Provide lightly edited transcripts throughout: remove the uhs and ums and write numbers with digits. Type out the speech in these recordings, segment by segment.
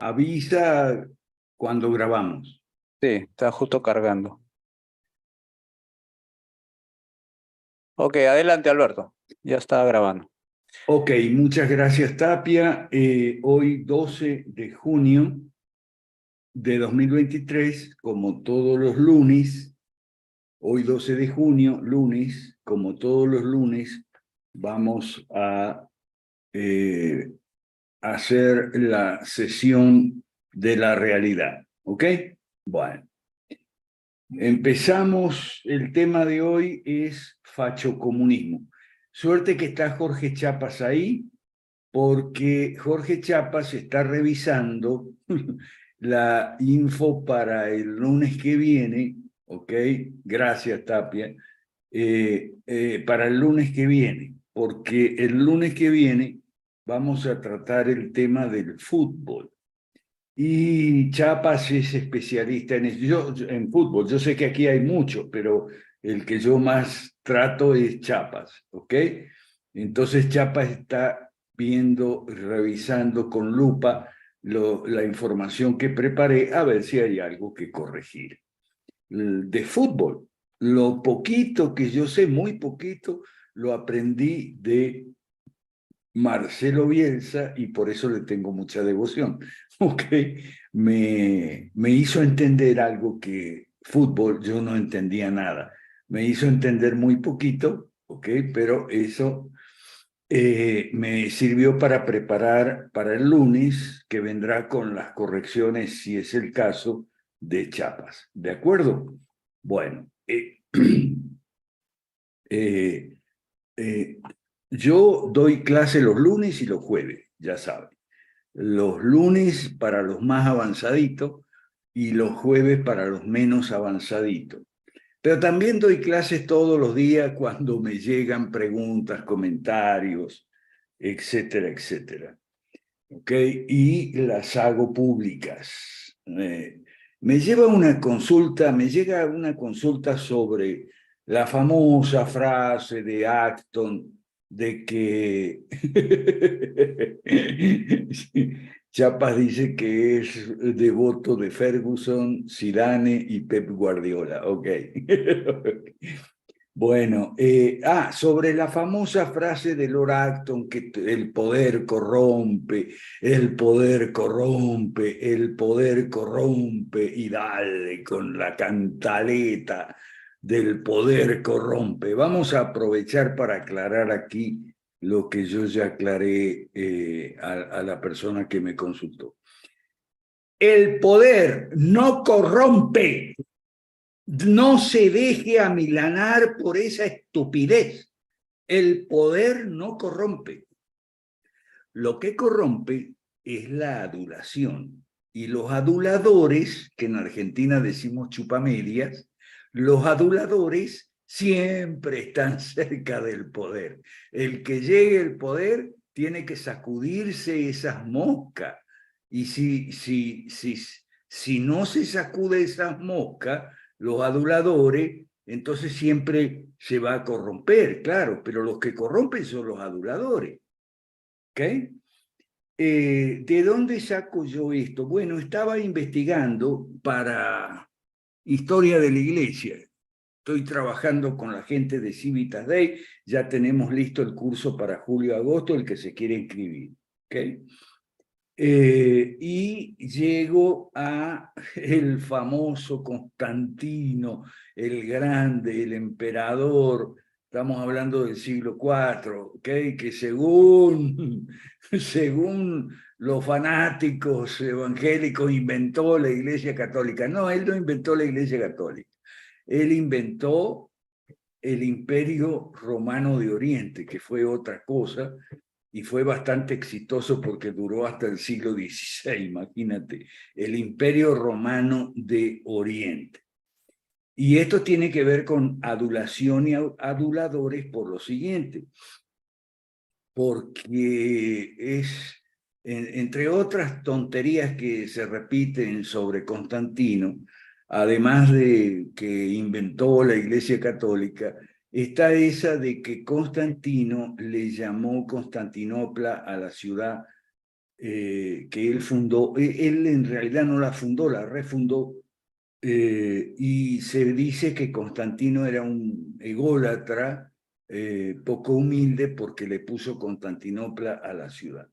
Avisa cuando grabamos. Sí, está justo cargando. Ok, adelante Alberto. Ya está grabando. Ok, muchas gracias, Tapia. Hoy 12 de junio de 2023, como todos los lunes, hoy 12 de junio, lunes, como todos los lunes, vamos a hacer la sesión de la realidad. ¿Ok? Bueno. Empezamos, el tema de hoy es fachocomunismo. Suerte que está Jorge Chapas ahí, porque Jorge Chapas está revisando la info para el lunes que viene, ¿ok? Gracias, Tapia. Para el lunes que viene, porque el lunes que viene vamos a tratar el tema del fútbol. Y Chiapas es especialista en fútbol. Yo sé que aquí hay muchos, pero el que yo más trato es Chiapas, ¿ok? Entonces Chiapas está viendo, revisando con lupa la información que preparé, a ver si hay algo que corregir. De fútbol, lo poquito que yo sé, muy poquito, lo aprendí de Marcelo Bielsa y por eso le tengo mucha devoción. ¿Ok? Me hizo entender algo que fútbol yo no entendía nada. Me hizo entender muy poquito, ¿ok? Pero eso me sirvió para preparar para el lunes, que vendrá con las correcciones, si es el caso, de Chiapas. ¿De acuerdo? Bueno, eh, eh, yo doy clase los lunes y los jueves, ya saben. Los lunes para los más avanzaditos y los jueves para los menos avanzaditos. Pero también doy clases todos los días cuando me llegan preguntas, comentarios, etcétera, etcétera. ¿Ok? Y las hago públicas. Me llega una consulta sobre la famosa frase de Acton de que Chapas dice que es devoto de Ferguson, Zidane y Pep Guardiola. Ok. Bueno, sobre la famosa frase de Lord Acton que el poder corrompe, el poder corrompe, el poder corrompe, y dale con la cantaleta del poder corrompe. Vamos a aprovechar para aclarar aquí lo que yo ya aclaré a la persona que me consultó. El poder no corrompe. No se deje amilanar por esa estupidez. El poder no corrompe. Lo que corrompe es la adulación. Y los aduladores, que en Argentina decimos chupamedias, los aduladores siempre están cerca del poder. El que llegue al poder tiene que sacudirse esas moscas. Y si no se sacude esas moscas, los aduladores, entonces siempre se va a corromper, claro, pero los que corrompen son los aduladores. ¿Ok? ¿De dónde saco yo esto? Bueno, estaba investigando para Historia de la Iglesia. Estoy trabajando con la gente de Civitas Day. Ya tenemos listo el curso para julio-agosto, el que se quiere inscribir. ¿Ok? Y llego a el famoso Constantino, el grande, el emperador. Estamos hablando del siglo IV, ¿okay? Que según los fanáticos evangélicos inventó la Iglesia Católica. No, él no inventó la Iglesia Católica. Él inventó el Imperio Romano de Oriente, que fue otra cosa, y fue bastante exitoso porque duró hasta el siglo XVI, imagínate, el Imperio Romano de Oriente. Y esto tiene que ver con adulación y aduladores por lo siguiente, porque es, entre otras tonterías que se repiten sobre Constantino, además de que inventó la Iglesia Católica, está esa de que Constantino le llamó Constantinopla a la ciudad que él fundó. Él en realidad no la fundó, la refundó, y se dice que Constantino era un ególatra, poco humilde, porque le puso Constantinopla a la ciudad.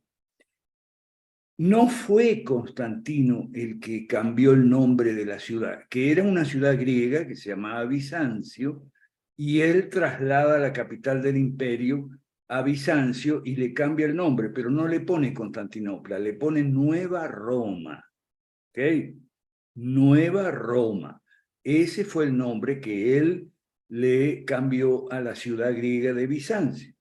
No fue Constantino el que cambió el nombre de la ciudad, que era una ciudad griega que se llamaba Bizancio, y él traslada la capital del imperio a Bizancio y le cambia el nombre, pero no le pone Constantinopla, le pone Nueva Roma. ¿Ok? Nueva Roma. Ese fue el nombre que él le cambió a la ciudad griega de Bizancio.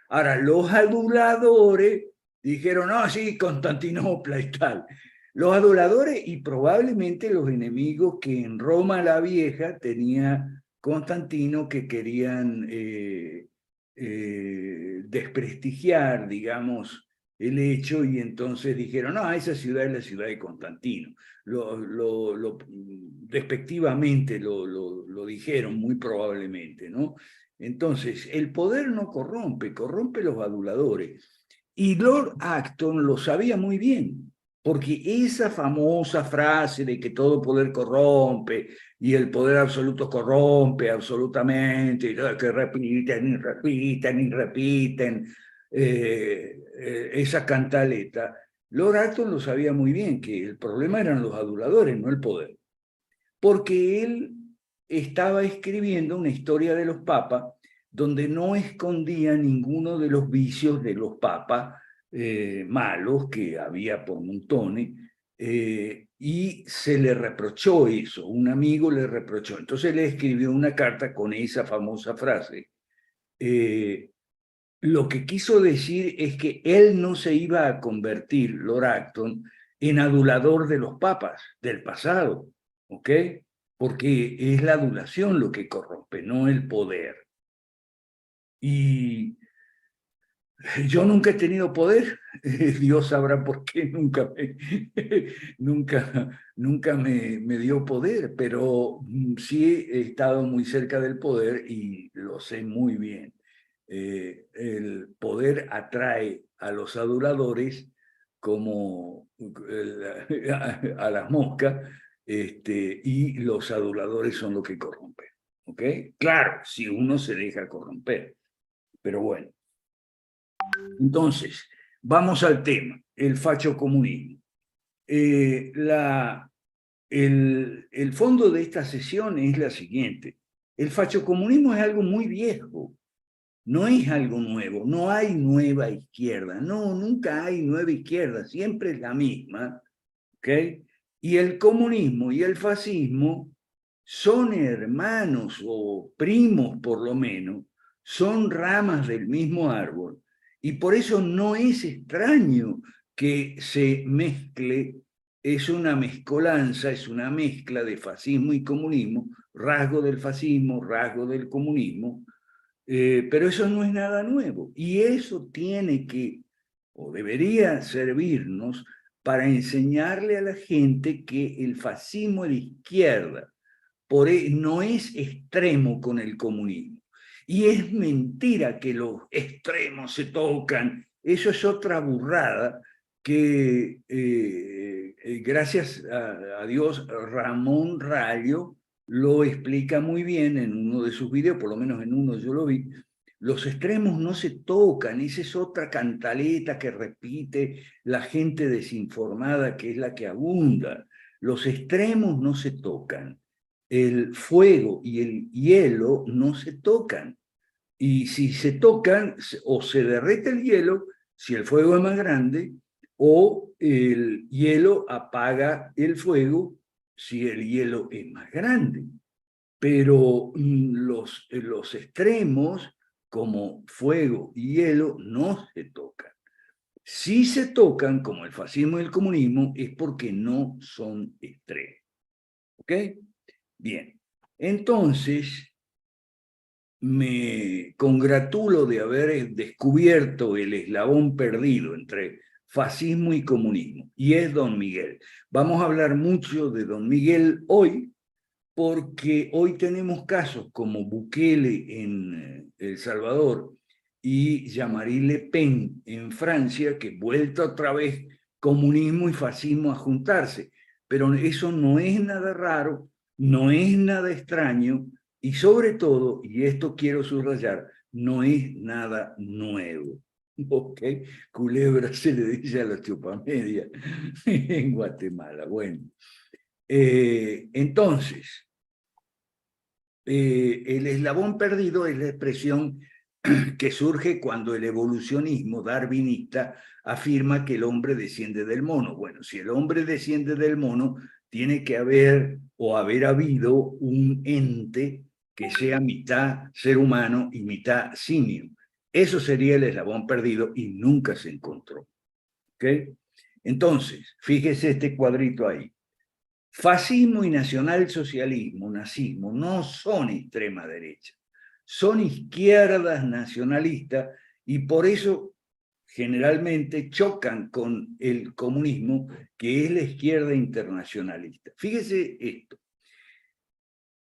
Ahora, los aduladores dijeron, no, sí, Constantinopla y tal. Los aduladores y probablemente los enemigos que en Roma la Vieja tenía Constantino, que querían desprestigiar, digamos, el hecho, y entonces dijeron, no, esa ciudad es la ciudad de Constantino. Despectivamente lo dijeron muy probablemente, ¿no? Entonces, el poder no corrompe, corrompe los aduladores. Y Lord Acton lo sabía muy bien, porque esa famosa frase de que todo poder corrompe y el poder absoluto corrompe absolutamente, y que repiten y repiten y repiten esa cantaleta, Lord Acton lo sabía muy bien, que el problema eran los aduladores, no el poder. Porque él estaba escribiendo una historia de los papas donde no escondía ninguno de los vicios de los papas malos, que había por montones, y se le reprochó eso, un amigo le reprochó. Entonces le escribió una carta con esa famosa frase. Lo que quiso decir es que él no se iba a convertir, Lord Acton, en adulador de los papas del pasado, ¿ok? Porque es la adulación lo que corrompe, no el poder. Y yo nunca he tenido poder, Dios sabrá por qué nunca me dio poder, pero sí he estado muy cerca del poder y lo sé muy bien. El poder atrae a los aduladores como a las moscas, y los aduladores son los que corrompen. ¿Ok? Claro, si uno se deja corromper, pero bueno. Entonces, vamos al tema, el fachocomunismo. El fondo de esta sesión es la siguiente. El fachocomunismo es algo muy viejo, no es algo nuevo, no hay nueva izquierda, no, nunca hay nueva izquierda, siempre es la misma, ¿ok? Y el comunismo y el fascismo son hermanos o primos por lo menos, son ramas del mismo árbol, y por eso no es extraño que se mezcle, es una mezcolanza, es una mezcla de fascismo y comunismo, rasgo del fascismo, rasgo del comunismo, pero eso no es nada nuevo, y eso tiene que, o debería servirnos para enseñarle a la gente que el fascismo de izquierda no es extremo con el comunismo. Y es mentira que los extremos se tocan, eso es otra burrada que, gracias a Dios, Ramón Rayo lo explica muy bien en uno de sus videos, por lo menos en uno yo lo vi. Los extremos no se tocan, esa es otra cantaleta que repite la gente desinformada, que es la que abunda. Los extremos no se tocan. El fuego y el hielo no se tocan. Y si se tocan, o se derrite el hielo, si el fuego es más grande, o el hielo apaga el fuego si el hielo es más grande. Pero los extremos, como fuego y hielo, no se tocan. Si se tocan, como el fascismo y el comunismo, es porque no son extremos. ¿Ok? Bien. Entonces, me congratulo de haber descubierto el eslabón perdido entre fascismo y comunismo, y es Don Miguel. Vamos a hablar mucho de Don Miguel hoy, porque hoy tenemos casos como Bukele en El Salvador y Jean-Marie Le Pen en Francia, que vuelta otra vez comunismo y fascismo a juntarse. Pero eso no es nada raro, no es nada extraño y sobre todo, y esto quiero subrayar, no es nada nuevo. ¿Ok? Culebra se le dice a la chupamedia en Guatemala. Bueno, entonces, el eslabón perdido es la expresión que surge cuando el evolucionismo darwinista afirma que el hombre desciende del mono. Bueno, si el hombre desciende del mono, tiene que haber o haber habido un ente que sea mitad ser humano y mitad simio. Eso sería el eslabón perdido y nunca se encontró. ¿Ok? Entonces, fíjese este cuadrito ahí. Fascismo y nacionalsocialismo, nazismo, no son extrema derecha, son izquierdas nacionalistas y por eso generalmente chocan con el comunismo, que es la izquierda internacionalista. Fíjese esto,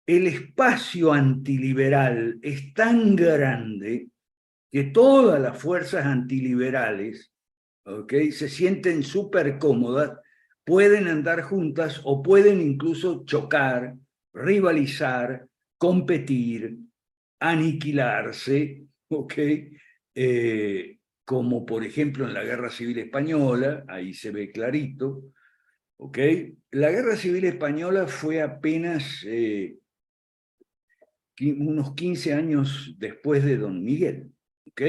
el espacio antiliberal es tan grande que todas las fuerzas antiliberales, ¿okay?, se sienten súper cómodas, pueden andar juntas o pueden incluso chocar, rivalizar, competir, aniquilarse, ¿ok? Como por ejemplo en la Guerra Civil Española, ahí se ve clarito, ¿ok? La Guerra Civil Española fue apenas unos 15 años después de Don Miguel, ¿ok?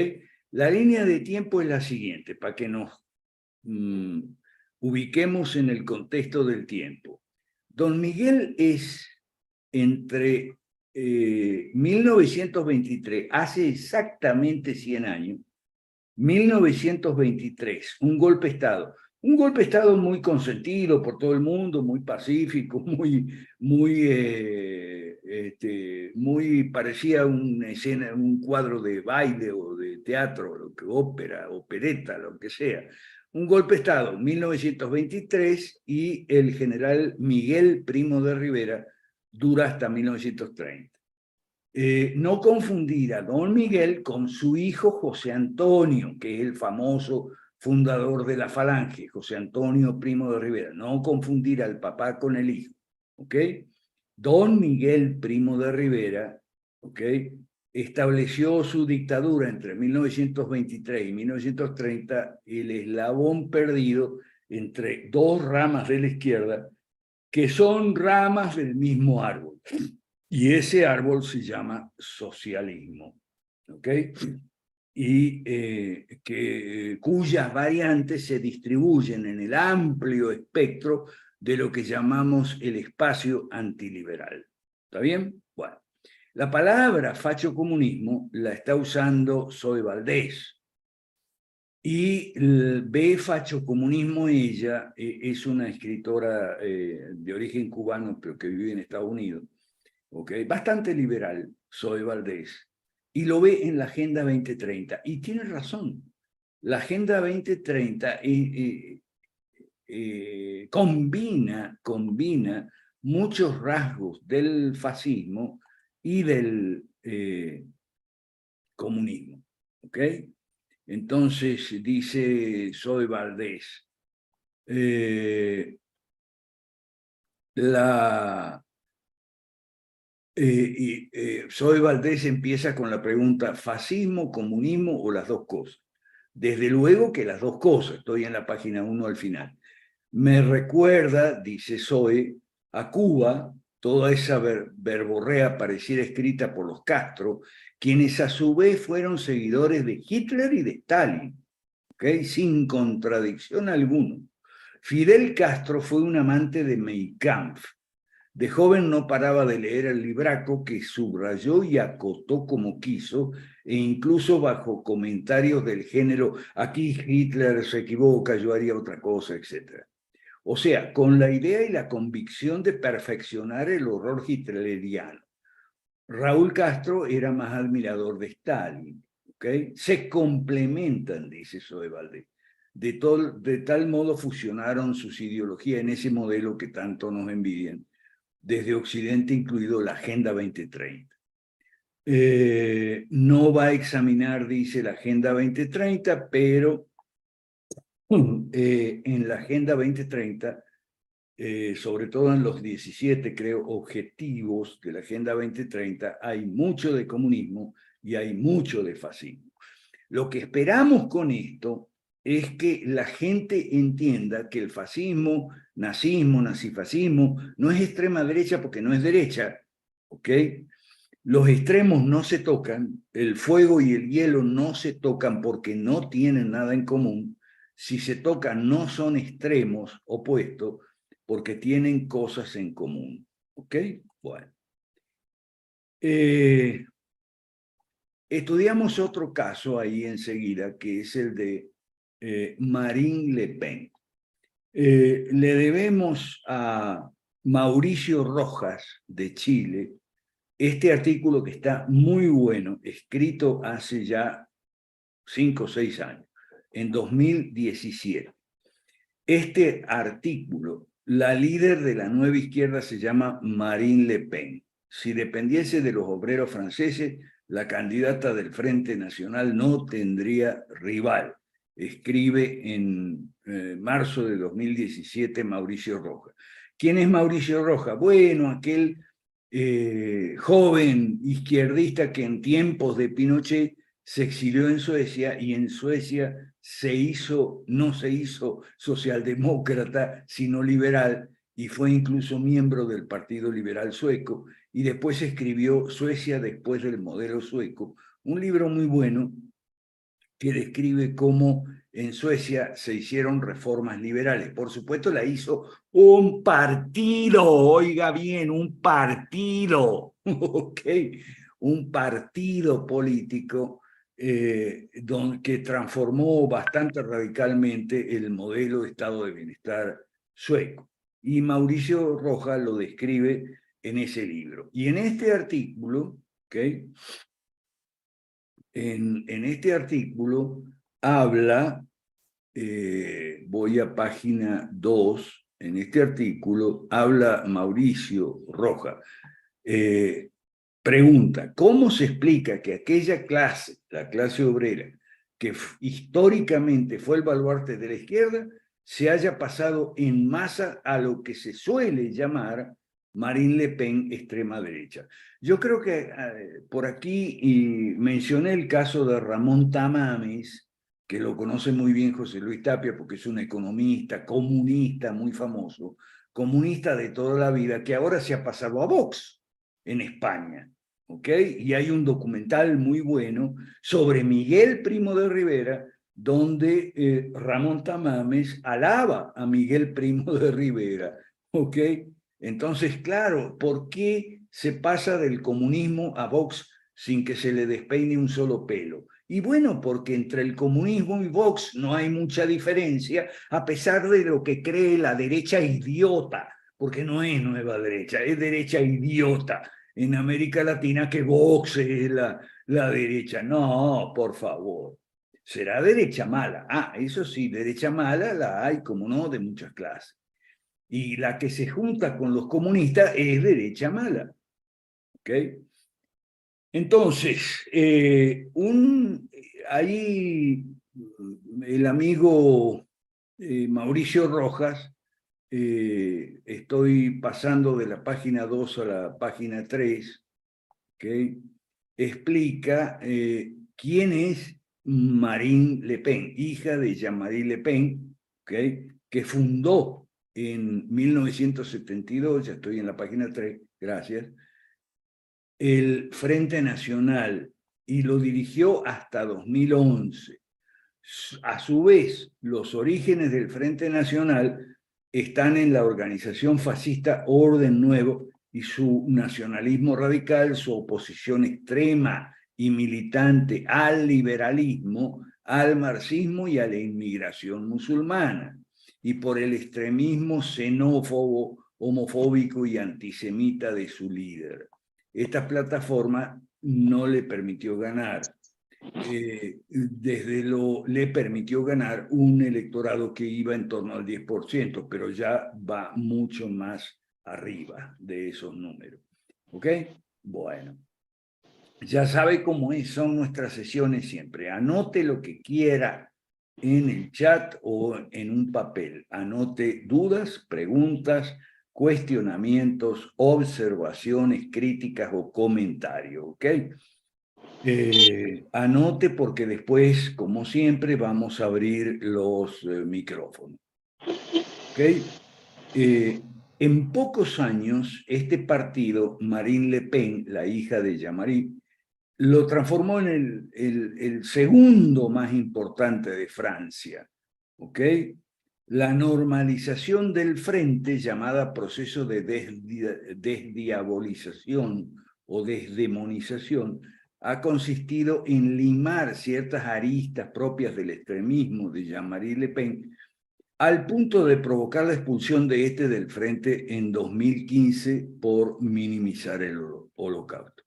La línea de tiempo es la siguiente, para que nos ubiquemos en el contexto del tiempo. Don Miguel es entre 1923, hace exactamente 100 años, 1923, un golpe de Estado. Un golpe de Estado muy consentido por todo el mundo, muy pacífico, muy parecía una escena, un cuadro de baile o de teatro, ópera, opereta, lo que sea. Un golpe de Estado, 1923, y el general Miguel Primo de Rivera dura hasta 1930. No confundir a don Miguel con su hijo José Antonio, que es el famoso fundador de la Falange, José Antonio Primo de Rivera. No confundir al papá con el hijo, ¿ok? Don Miguel Primo de Rivera, ¿ok?, estableció su dictadura entre 1923 y 1930, el eslabón perdido entre dos ramas de la izquierda, que son ramas del mismo árbol. Y ese árbol se llama socialismo, ¿ok? Y cuyas variantes se distribuyen en el amplio espectro de lo que llamamos el espacio antiliberal. ¿Está bien? Bueno, la palabra facho-comunismo la está usando Zoe Valdés. Y ve facho-comunismo ella, es una escritora de origen cubano, pero que vive en Estados Unidos, ¿okay?, bastante liberal, Zoe Valdés, y lo ve en la Agenda 2030. Y tiene razón, la Agenda 2030 combina muchos rasgos del fascismo y del comunismo. ¿Ok? Entonces, dice Zoe Valdés, Zoe Valdés empieza con la pregunta: ¿fascismo, comunismo o las dos cosas? Desde luego que las dos cosas, estoy en la página 1 al final. Me recuerda, dice Zoe, a Cuba, toda esa verborrea pareciera escrita por los Castro, quienes a su vez fueron seguidores de Hitler y de Stalin, ¿okay?, sin contradicción alguna. Fidel Castro fue un amante de Mein Kampf. De joven no paraba de leer el libraco, que subrayó y acotó como quiso, e incluso bajo comentarios del género: aquí Hitler se equivoca, yo haría otra cosa, etc. O sea, con la idea y la convicción de perfeccionar el horror hitleriano. Raúl Castro era más admirador de Stalin, ¿okay? Se complementan, dice Zoe Valdés. De tal modo fusionaron sus ideologías en ese modelo que tanto nos envidian, desde Occidente, incluido la Agenda 2030. No va a examinar, dice, la Agenda 2030, pero en la Agenda 2030, sobre todo en los 17, creo, objetivos de la Agenda 2030, hay mucho de comunismo y hay mucho de fascismo. Lo que esperamos con esto es que la gente entienda que el fascismo, nazismo, nazifascismo, no es extrema derecha porque no es derecha, ¿ok? Los extremos no se tocan, el fuego y el hielo no se tocan porque no tienen nada en común. Si se tocan, no son extremos opuestos porque tienen cosas en común. ¿Ok? Bueno. Estudiamos otro caso ahí enseguida, que es el de Marine Le Pen. Le debemos a Mauricio Rojas de Chile este artículo que está muy bueno, escrito hace ya 5 o 6 años, en 2017. Este artículo, la líder de la nueva izquierda se llama Marine Le Pen. Si dependiese de los obreros franceses, la candidata del Frente Nacional no tendría rival. Escribe en marzo de 2017 Mauricio Rojas. ¿Quién es Mauricio Rojas? Bueno, aquel joven izquierdista que en tiempos de Pinochet se exilió en Suecia y en Suecia no se hizo socialdemócrata, sino liberal, y fue incluso miembro del Partido Liberal Sueco, y después escribió Suecia después del modelo sueco, un libro muy bueno que describe cómo en Suecia se hicieron reformas liberales. Por supuesto, la hizo un partido, oiga bien, un partido, ¿ok? Un partido político que transformó bastante radicalmente el modelo de estado de bienestar sueco. Y Mauricio Rojas lo describe en ese libro. Y en este artículo, ¿ok? En este artículo habla, voy a página 2, en este artículo habla Mauricio Rojas, pregunta, ¿cómo se explica que aquella clase, la clase obrera, que históricamente fue el baluarte de la izquierda, se haya pasado en masa a lo que se suele llamar Marine Le Pen extrema derecha? Yo creo que por aquí mencioné el caso de Ramón Tamames, que lo conoce muy bien José Luis Tapia porque es un economista, comunista muy famoso, comunista de toda la vida, que ahora se ha pasado a Vox en España. ¿Ok? Y hay un documental muy bueno sobre Miguel Primo de Rivera, donde Ramón Tamames alaba a Miguel Primo de Rivera. ¿Ok? Entonces, claro, ¿por qué se pasa del comunismo a Vox sin que se le despeine un solo pelo? Y bueno, porque entre el comunismo y Vox no hay mucha diferencia, a pesar de lo que cree la derecha idiota, porque no es nueva derecha, es derecha idiota en América Latina que Vox es la derecha. No, por favor. Será derecha mala. Ah, eso sí, derecha mala la hay, como no, de muchas clases. Y la que se junta con los comunistas es derecha mala. ¿Ok? Entonces, ahí el amigo Mauricio Rojas, estoy pasando de la página 2 a la página 3, ¿okay? Explica quién es Marine Le Pen, hija de Jean-Marie Le Pen, ¿okay? Que fundó en 1972, ya estoy en la página 3, gracias, el Frente Nacional y lo dirigió hasta 2011. A su vez, los orígenes del Frente Nacional están en la organización fascista Orden Nuevo y su nacionalismo radical, su oposición extrema y militante al liberalismo, al marxismo y a la inmigración musulmana, y por el extremismo xenófobo, homofóbico y antisemita de su líder. Esta plataforma no le permitió ganar. Le permitió ganar un electorado que iba en torno al 10%, pero ya va mucho más arriba de esos números. ¿Ok? Bueno, ya sabe cómo son nuestras sesiones siempre. Anote lo que quiera, en el chat o en un papel. Anote dudas, preguntas, cuestionamientos, observaciones, críticas o comentarios, ¿ok? Anote porque después, como siempre, vamos a abrir los micrófonos, ¿ok? En pocos años, este partido, Marine Le Pen, la hija de Jean-Marie, lo transformó en el segundo más importante de Francia, ¿ok? La normalización del frente, llamada proceso de desdiabolización o desdemonización, ha consistido en limar ciertas aristas propias del extremismo de Jean-Marie Le Pen al punto de provocar la expulsión de este del frente en 2015 por minimizar el holocausto.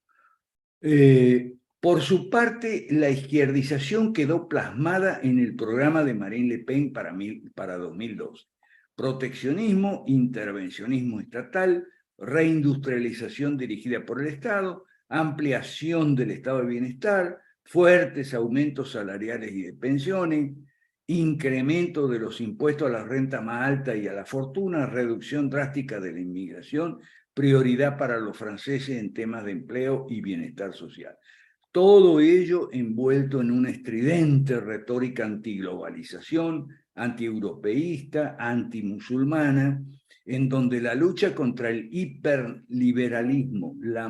Por su parte, la izquierdización quedó plasmada en el programa de Marine Le Pen para 2002. Proteccionismo, intervencionismo estatal, reindustrialización dirigida por el Estado, ampliación del estado de bienestar, fuertes aumentos salariales y de pensiones, incremento de los impuestos a la renta más alta y a la fortuna, reducción drástica de la inmigración, prioridad para los franceses en temas de empleo y bienestar social. Todo ello envuelto en una estridente retórica antiglobalización, antieuropeísta, antimusulmana, en donde la lucha contra el hiperliberalismo, la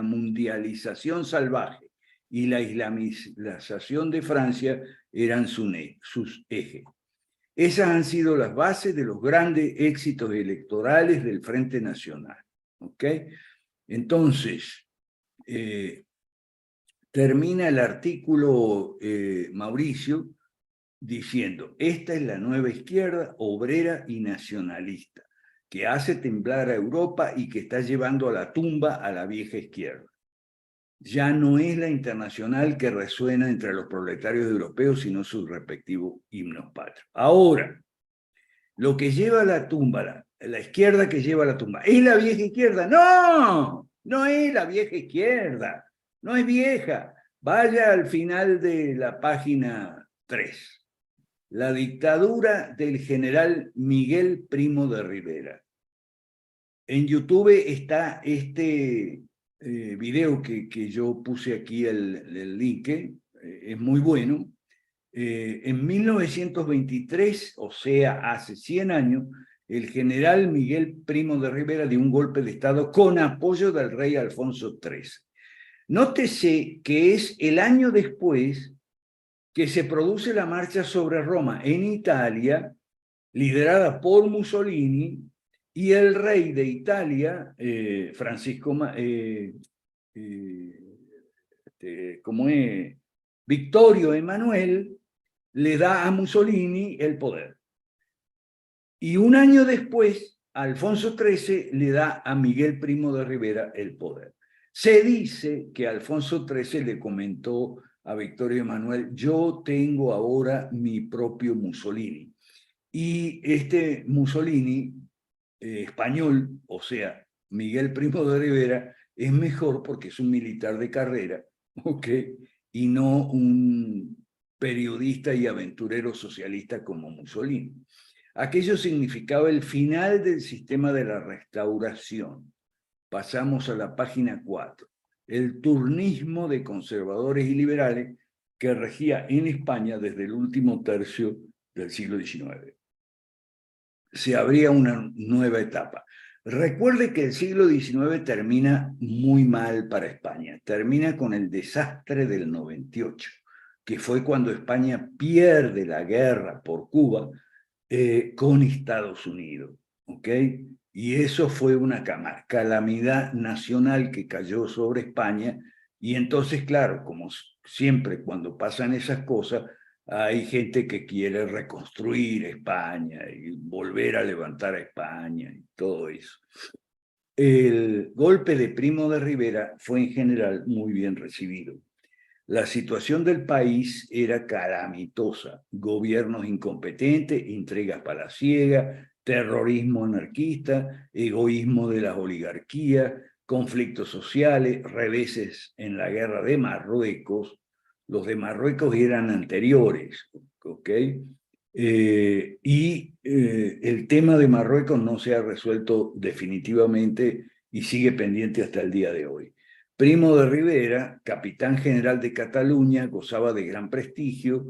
mundialización salvaje y la islamización de Francia eran sus ejes. Esas han sido las bases de los grandes éxitos electorales del Frente Nacional. ¿Ok? Entonces, termina el artículo Mauricio diciendo, esta es la nueva izquierda obrera y nacionalista, que hace temblar a Europa y que está llevando a la tumba a la vieja izquierda. Ya no es la internacional que resuena entre los proletarios europeos, sino sus respectivos himnos patrios. Ahora, lo que lleva a la tumba, la izquierda que lleva a la tumba, ¿es la vieja izquierda? No, no es la vieja izquierda, no es vieja. Vaya al final de la página 3. La dictadura del general Miguel Primo de Rivera. En YouTube está este video que yo puse aquí, el link, es muy bueno. En 1923, o sea, hace 100 años, el general Miguel Primo de Rivera dio un golpe de Estado con apoyo del rey Alfonso XIII. Nótese que es el año después que se produce la marcha sobre Roma en Italia, liderada por Mussolini, y el rey de Italia, como es Victorio Emanuel, le da a Mussolini el poder. Y un año después, Alfonso XIII le da a Miguel Primo de Rivera el poder. Se dice que Alfonso XIII le comentó a Victorio Emanuel, yo tengo ahora mi propio Mussolini. Y este Mussolini español, o sea, Miguel Primo de Rivera, es mejor porque es un militar de carrera, ¿ok? Y no un periodista y aventurero socialista como Mussolini. Aquello significaba el final del sistema de la Restauración. Pasamos a la página 4. El turnismo de conservadores y liberales que regía en España desde el último tercio del siglo XIX. Se abría una nueva etapa. Recuerde que el siglo XIX termina muy mal para España. Termina con el desastre del 98, que fue cuando España pierde la guerra por Cuba con Estados Unidos. ¿Ok? Y eso fue una calamidad nacional que cayó sobre España. Y entonces, claro, como siempre cuando pasan esas cosas, hay gente que quiere reconstruir España y volver a levantar a España y todo eso. El golpe de Primo de Rivera fue en general muy bien recibido. La situación del país era calamitosa, gobiernos incompetentes, intrigas palaciegas, terrorismo anarquista, egoísmo de las oligarquías, conflictos sociales, reveses en la guerra de Marruecos, Los de Marruecos eran anteriores, ¿ok? El tema de Marruecos no se ha resuelto definitivamente y sigue pendiente hasta el día de hoy. Primo de Rivera, capitán general de Cataluña, gozaba de gran prestigio,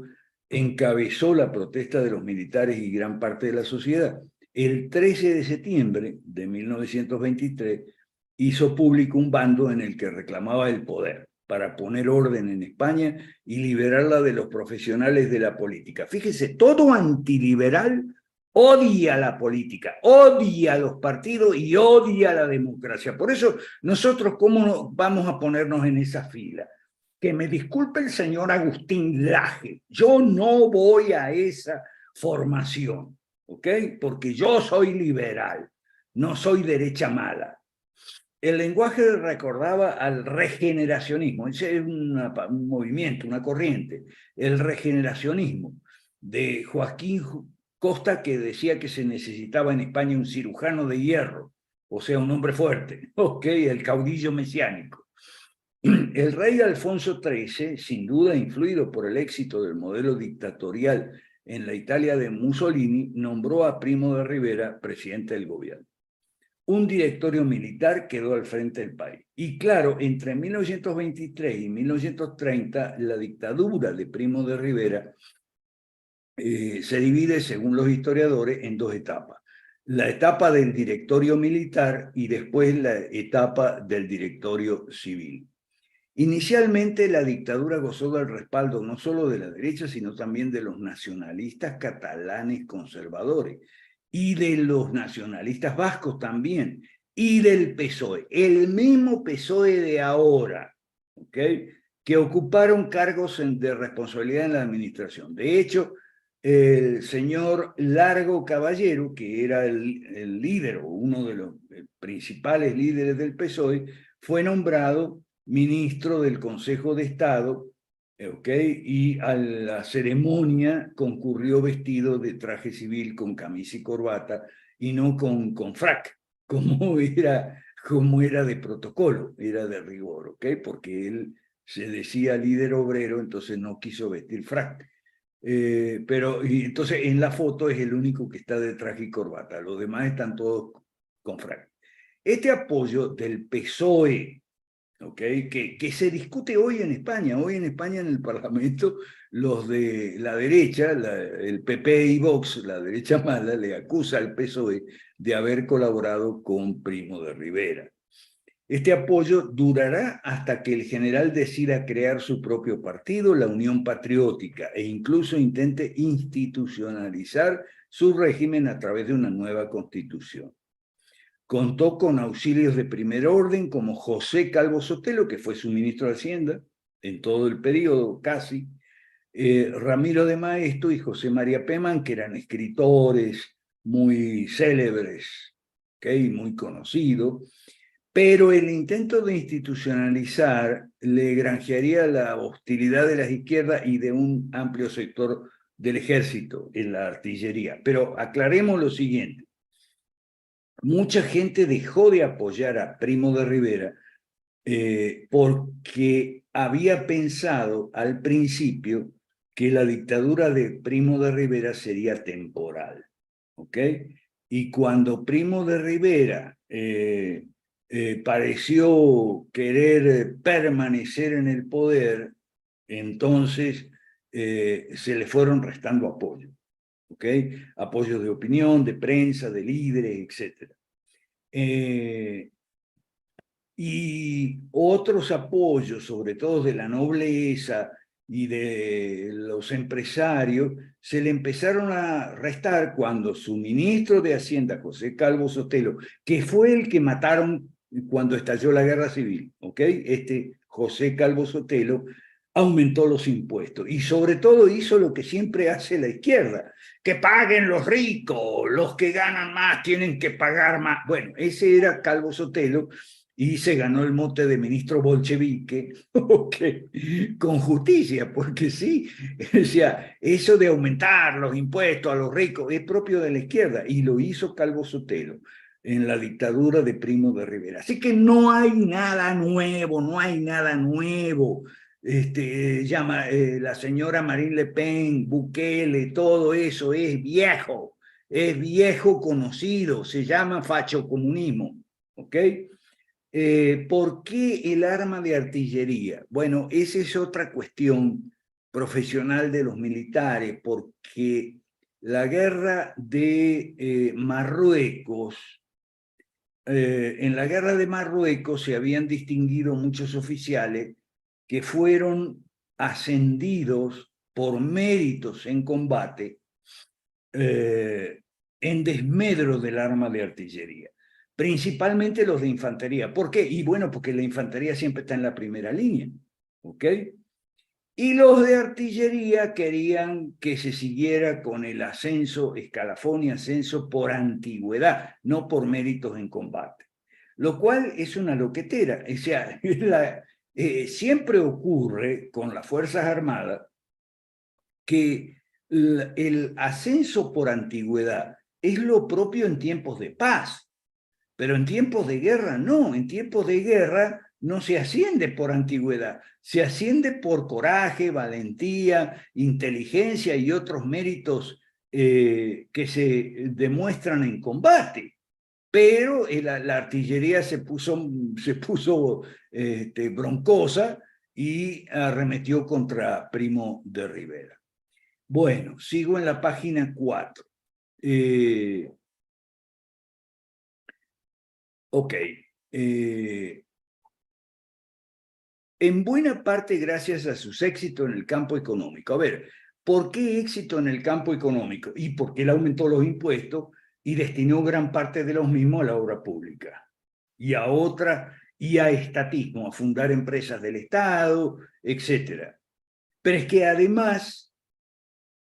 encabezó la protesta de los militares y gran parte de la sociedad. El 13 de septiembre de 1923 hizo público un bando en el que reclamaba el poder para poner orden en España y liberarla de los profesionales de la política. Fíjese, todo antiliberal odia la política, odia los partidos y odia la democracia. Por eso nosotros, ¿cómo no vamos a ponernos en esa fila? Que me disculpe el señor Agustín Laje, yo no voy a esa formación, ¿ok? Porque yo soy liberal, no soy derecha mala. El lenguaje recordaba al regeneracionismo, ese es un movimiento, una corriente, el regeneracionismo de Joaquín Costa, que decía que se necesitaba en España un cirujano de hierro, o sea, un hombre fuerte, ok, el caudillo mesiánico. El rey Alfonso XIII, sin duda influido por el éxito del modelo dictatorial en la Italia de Mussolini, nombró a Primo de Rivera presidente del gobierno. Un directorio militar quedó al frente del país. Y claro, entre 1923 y 1930, la dictadura de Primo de Rivera se divide, según los historiadores, en dos etapas. La etapa del directorio militar y después la etapa del directorio civil. Inicialmente, la dictadura gozó del respaldo no solo de la derecha, sino también de los nacionalistas catalanes conservadores y de los nacionalistas vascos también, y del PSOE, el mismo PSOE de ahora, ¿ok? Que ocuparon cargos de responsabilidad en la administración. De hecho, el señor Largo Caballero, que era el líder o uno de los principales líderes del PSOE, fue nombrado ministro del Consejo de Estado, ¿ok? Y a la ceremonia concurrió vestido de traje civil con camisa y corbata y no con frac, como era de protocolo, era de rigor, ¿ok? Porque él se decía líder obrero, entonces no quiso vestir frac. Y entonces en la foto es el único que está de traje y corbata, los demás están todos con frac. Este apoyo del PSOE, ¿okay? Que se discute hoy en España. Hoy en España en el Parlamento los de la derecha, el PP y Vox, la derecha mala, le acusa al PSOE de haber colaborado con Primo de Rivera. Este apoyo durará hasta que el general decida crear su propio partido, la Unión Patriótica, e incluso intente institucionalizar su régimen a través de una nueva constitución. Contó con auxilios de primer orden como José Calvo Sotelo, que fue su ministro de Hacienda en todo el periodo casi, Ramiro de Maeztu y José María Pemán, que eran escritores muy célebres, ¿okay? Muy conocidos, pero el intento de institucionalizar le granjearía la hostilidad de las izquierdas y de un amplio sector del ejército en la artillería. Pero aclaremos lo siguiente. Mucha gente dejó de apoyar a Primo de Rivera porque había pensado al principio que la dictadura de Primo de Rivera sería temporal, ¿ok? Y cuando Primo de Rivera pareció querer permanecer en el poder, entonces se le fueron restando apoyo, ¿ok? Apoyos de opinión, de prensa, de líderes, etc. Y otros apoyos, sobre todo de la nobleza y de los empresarios, se le empezaron a restar cuando su ministro de Hacienda, José Calvo Sotelo, que fue el que mataron cuando estalló la guerra civil, ¿ok? Este José Calvo Sotelo aumentó los impuestos y sobre todo hizo lo que siempre hace la izquierda, que paguen los ricos, los que ganan más tienen que pagar más. Bueno, ese era Calvo Sotelo y se ganó el mote de ministro bolchevique, okay, con justicia, porque sí, o sea, eso de aumentar los impuestos a los ricos es propio de la izquierda y lo hizo Calvo Sotelo en la dictadura de Primo de Rivera. Así que no hay nada nuevo, no hay nada nuevo. la señora Marine Le Pen, Bukele, todo eso es viejo conocido, se llama fachocomunismo, ¿ok? ¿Por qué el arma de artillería? Bueno, esa es otra cuestión profesional de los militares, porque la guerra de Marruecos, en la guerra de Marruecos se habían distinguido muchos oficiales que fueron ascendidos por méritos en combate en desmedro del arma de artillería, principalmente los de infantería. ¿Por qué? Y bueno, porque la infantería siempre está en la primera línea, ¿ok? Y los de artillería querían que se siguiera con el ascenso, escalafón y ascenso por antigüedad, no por méritos en combate. Lo cual es una loquetera. O sea, siempre ocurre con las Fuerzas Armadas que el ascenso por antigüedad es lo propio en tiempos de paz, pero en tiempos de guerra no. En tiempos de guerra no se asciende por antigüedad, se asciende por coraje, valentía, inteligencia y otros méritos que se demuestran en combate. Pero la artillería se puso broncosa y arremetió contra Primo de Rivera. Bueno, sigo en la página 4. Ok. En buena parte gracias a sus éxitos en el campo económico. A ver, ¿por qué éxito en el campo económico? Y porque él aumentó los impuestos y destinó gran parte de los mismos a la obra pública y a estatismo, a fundar empresas del Estado, etc. Pero es que además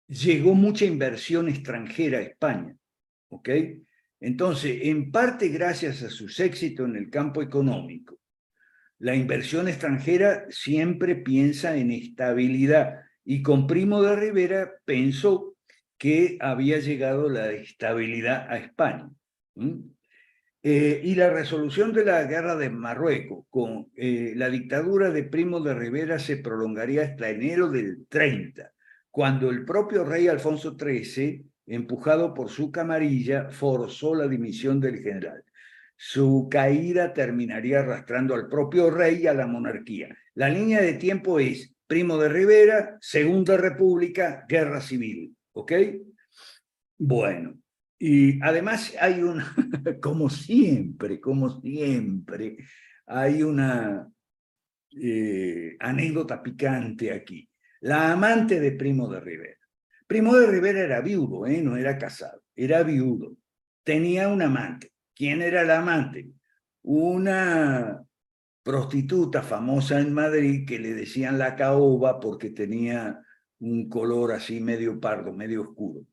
llegó mucha inversión extranjera a España, ¿ok? Entonces, en parte gracias a sus éxitos en el campo económico, la inversión extranjera siempre piensa en estabilidad y con Primo de Rivera pensó que había llegado la estabilidad a España. Y la resolución de la guerra de Marruecos con la dictadura de Primo de Rivera se prolongaría hasta enero del 30, cuando el propio rey Alfonso XIII, empujado por su camarilla, forzó la dimisión del general. Su caída terminaría arrastrando al propio rey y a la monarquía. La línea de tiempo es Primo de Rivera, Segunda República, Guerra Civil, ¿ok? Bueno, y además hay una, como siempre, hay una anécdota picante aquí. La amante de Primo de Rivera. Primo de Rivera era viudo, no era casado, era viudo. Tenía un amante. ¿Quién era la amante? Una prostituta famosa en Madrid que le decían la caoba porque tenía un color así medio pardo, medio oscuro.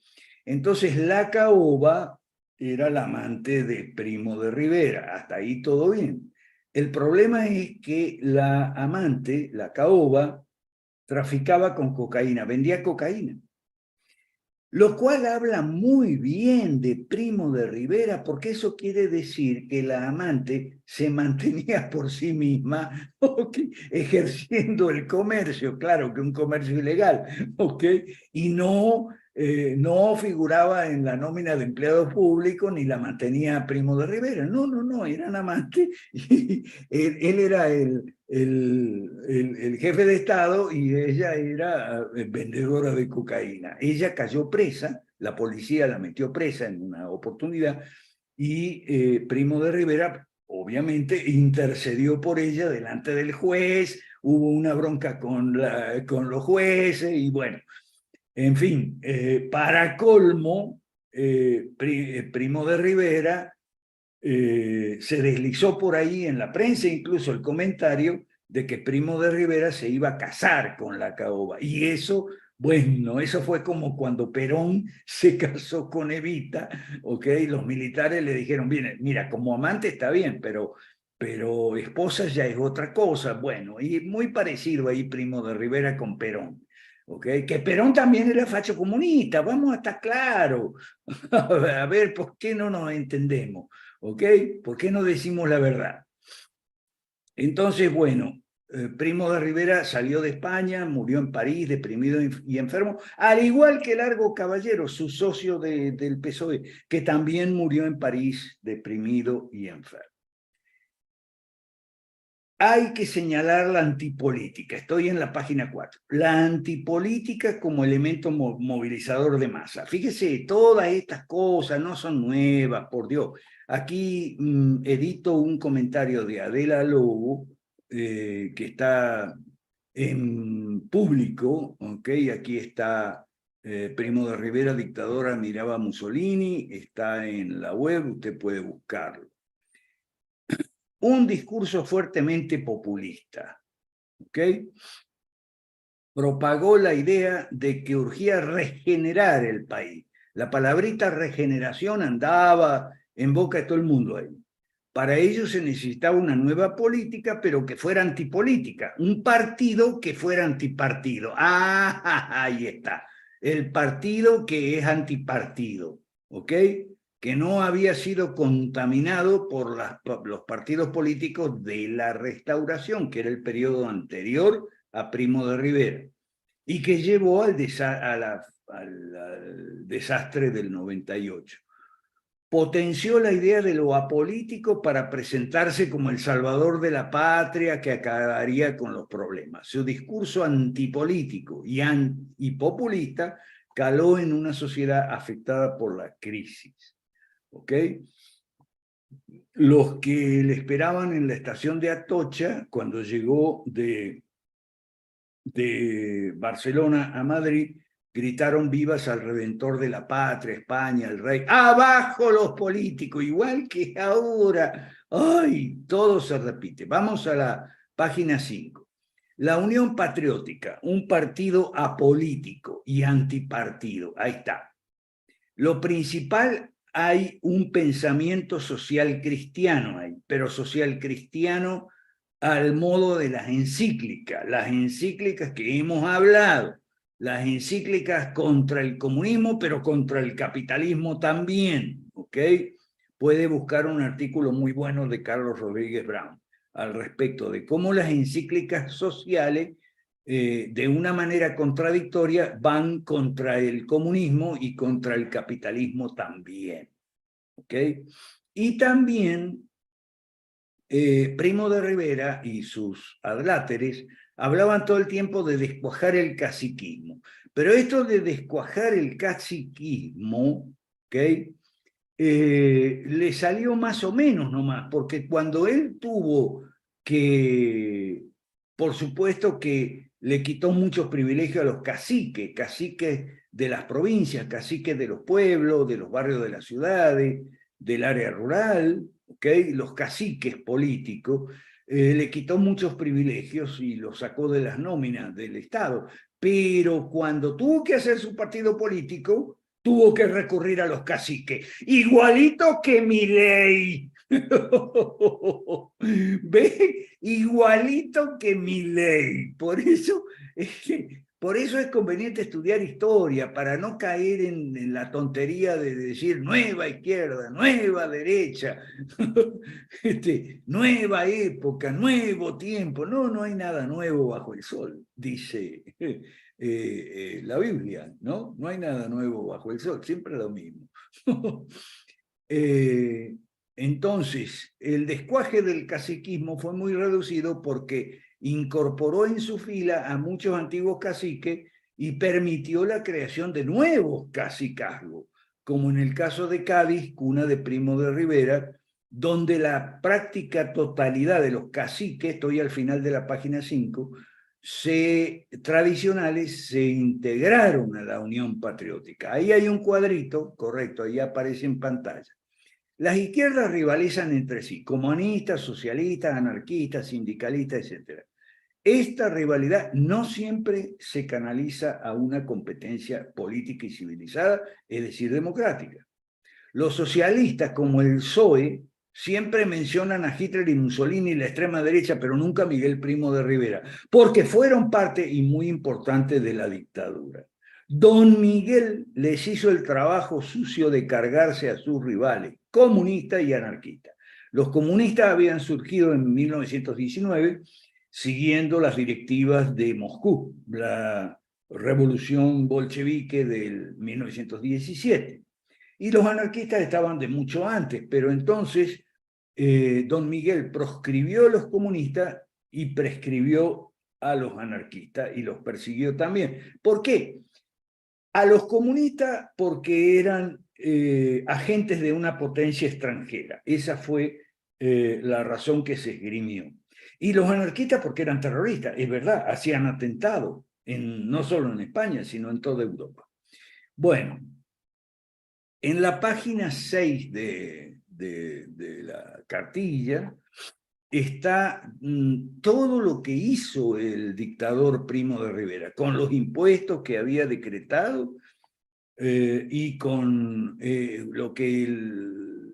Entonces la caoba era la amante de Primo de Rivera, hasta ahí todo bien. El problema es que la amante, la caoba, traficaba con cocaína, vendía cocaína. Lo cual habla muy bien de Primo de Rivera, porque eso quiere decir que la amante se mantenía por sí misma, ¿okay? Ejerciendo el comercio, claro que un comercio ilegal, ¿okay? Y no figuraba en la nómina de empleados públicos ni la mantenía Primo de Rivera. No, eran amantes y él era el jefe de Estado y ella era vendedora de cocaína. Ella cayó presa, la policía la metió presa en una oportunidad y Primo de Rivera obviamente intercedió por ella delante del juez, hubo una bronca con los jueces y bueno, en fin, para colmo, Primo de Rivera se deslizó por ahí en la prensa incluso el comentario de que Primo de Rivera se iba a casar con la caoba. Y eso, bueno, eso fue como cuando Perón se casó con Evita, ¿ok? Los militares le dijeron, bien, mira, como amante está bien, pero esposa ya es otra cosa. Bueno, y muy parecido ahí Primo de Rivera con Perón. ¿Okay? Que Perón también era facho comunista, vamos a estar claros. A ver, ¿por qué no nos entendemos? ¿Ok? ¿Por qué no decimos la verdad? Entonces, bueno, Primo de Rivera salió de España, murió en París, deprimido y enfermo, al igual que Largo Caballero, su socio del PSOE, que también murió en París, deprimido y enfermo. Hay que señalar la antipolítica, estoy en la página 4, la antipolítica como elemento movilizador de masa. Fíjese, todas estas cosas no son nuevas, por Dios. Aquí edito un comentario de Adela Lobo, que está en público, ¿okay? Aquí está Primo de Rivera, dictador, admiraba a Mussolini, está en la web, usted puede buscarlo. Un discurso fuertemente populista, ¿ok? Propagó la idea de que urgía regenerar el país. La palabrita regeneración andaba en boca de todo el mundo ahí. Para ello se necesitaba una nueva política, pero que fuera antipolítica. Un partido que fuera antipartido. Ah, ahí está. El partido que es antipartido, ¿ok? Que no había sido contaminado por los partidos políticos de la Restauración, que era el periodo anterior a Primo de Rivera, y que llevó al desastre del 98. Potenció la idea de lo apolítico para presentarse como el salvador de la patria que acabaría con los problemas. Su discurso antipolítico y populista caló en una sociedad afectada por la crisis. ¿Ok? Los que le esperaban en la estación de Atocha, cuando llegó de Barcelona a Madrid, gritaron vivas al Redentor de la patria, España, el rey. ¡Abajo los políticos! Igual que ahora. ¡Ay! Todo se repite. Vamos a la página 5. La Unión Patriótica, un partido apolítico y antipartido. Ahí está. Lo principal, hay un pensamiento social cristiano ahí, pero social cristiano al modo de las encíclicas que hemos hablado, las encíclicas contra el comunismo, pero contra el capitalismo también, ¿ok? Puede buscar un artículo muy bueno de Carlos Rodríguez Brown al respecto de cómo las encíclicas sociales, de una manera contradictoria, van contra el comunismo y contra el capitalismo también, ¿ok? Y también Primo de Rivera y sus adláteres hablaban todo el tiempo de descuajar el caciquismo. Pero esto de descuajar el caciquismo, ¿okay? Le salió más o menos nomás, porque cuando él tuvo que, por supuesto que le quitó muchos privilegios a los caciques de las provincias, caciques de los pueblos, de los barrios de las ciudades, del área rural, ¿okay? Los caciques políticos, le quitó muchos privilegios y los sacó de las nóminas del Estado. Pero cuando tuvo que hacer su partido político, tuvo que recurrir a los caciques, igualito que Milei. ¿Ve? Igualito que Milei. Por eso es conveniente estudiar historia, para no caer en la tontería de decir nueva izquierda, nueva derecha, nueva época, nuevo tiempo. No, no hay nada nuevo bajo el sol, dice la Biblia, ¿no? No hay nada nuevo bajo el sol, siempre lo mismo. Entonces, el descuaje del caciquismo fue muy reducido porque incorporó en su fila a muchos antiguos caciques y permitió la creación de nuevos cacicazgos, como en el caso de Cádiz, cuna de Primo de Rivera, donde la práctica totalidad de los caciques, estoy al final de la página 5, tradicionales se integraron a la Unión Patriótica. Ahí hay un cuadrito, correcto, ahí aparece en pantalla. Las izquierdas rivalizan entre sí, comunistas, socialistas, anarquistas, sindicalistas, etc. Esta rivalidad no siempre se canaliza a una competencia política y civilizada, es decir, democrática. Los socialistas, como el PSOE, siempre mencionan a Hitler y Mussolini y la extrema derecha, pero nunca a Miguel Primo de Rivera, porque fueron parte y muy importante de la dictadura. Don Miguel les hizo el trabajo sucio de cargarse a sus rivales, comunistas y anarquistas. Los comunistas habían surgido en 1919 siguiendo las directivas de Moscú, la revolución bolchevique del 1917. Y los anarquistas estaban de mucho antes, pero entonces don Miguel proscribió a los comunistas y prescribió a los anarquistas y los persiguió también. ¿Por qué? A los comunistas porque eran agentes de una potencia extranjera. Esa fue la razón que se esgrimió. Y los anarquistas porque eran terroristas, es verdad, hacían atentados, no solo en España, sino en toda Europa. Bueno, en la página 6 de la cartilla está todo lo que hizo el dictador Primo de Rivera, con los impuestos que había decretado y con lo que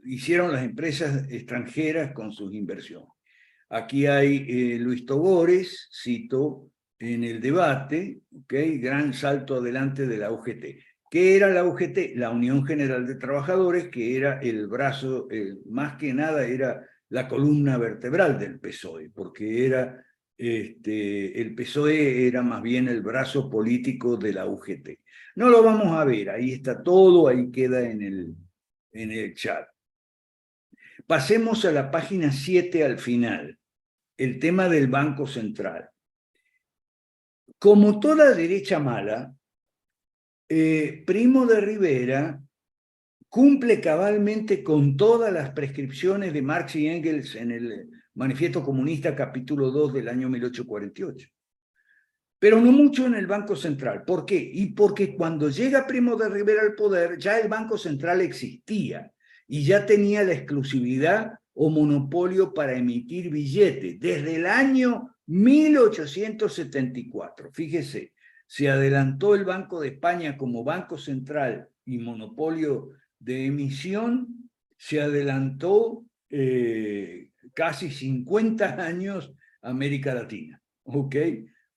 hicieron las empresas extranjeras con sus inversiones. Aquí hay Luis Togores, cito en el debate, ¿okay? Gran salto adelante de la UGT. ¿Qué era la UGT? La Unión General de Trabajadores, que era el brazo, más que nada era la columna vertebral del PSOE, porque era, el PSOE era más bien el brazo político de la UGT. No lo vamos a ver, ahí está todo, ahí queda en el chat. Pasemos a la página 7 al final, el tema del Banco Central. Como toda derecha mala, Primo de Rivera cumple cabalmente con todas las prescripciones de Marx y Engels en el Manifiesto Comunista capítulo 2 del año 1848. Pero no mucho en el Banco Central. ¿Por qué? Y porque cuando llega Primo de Rivera al poder, ya el Banco Central existía y ya tenía la exclusividad o monopolio para emitir billetes desde el año 1874. Fíjese, se adelantó el Banco de España como Banco Central y monopolio de emisión, se adelantó casi 50 años América Latina, ¿ok?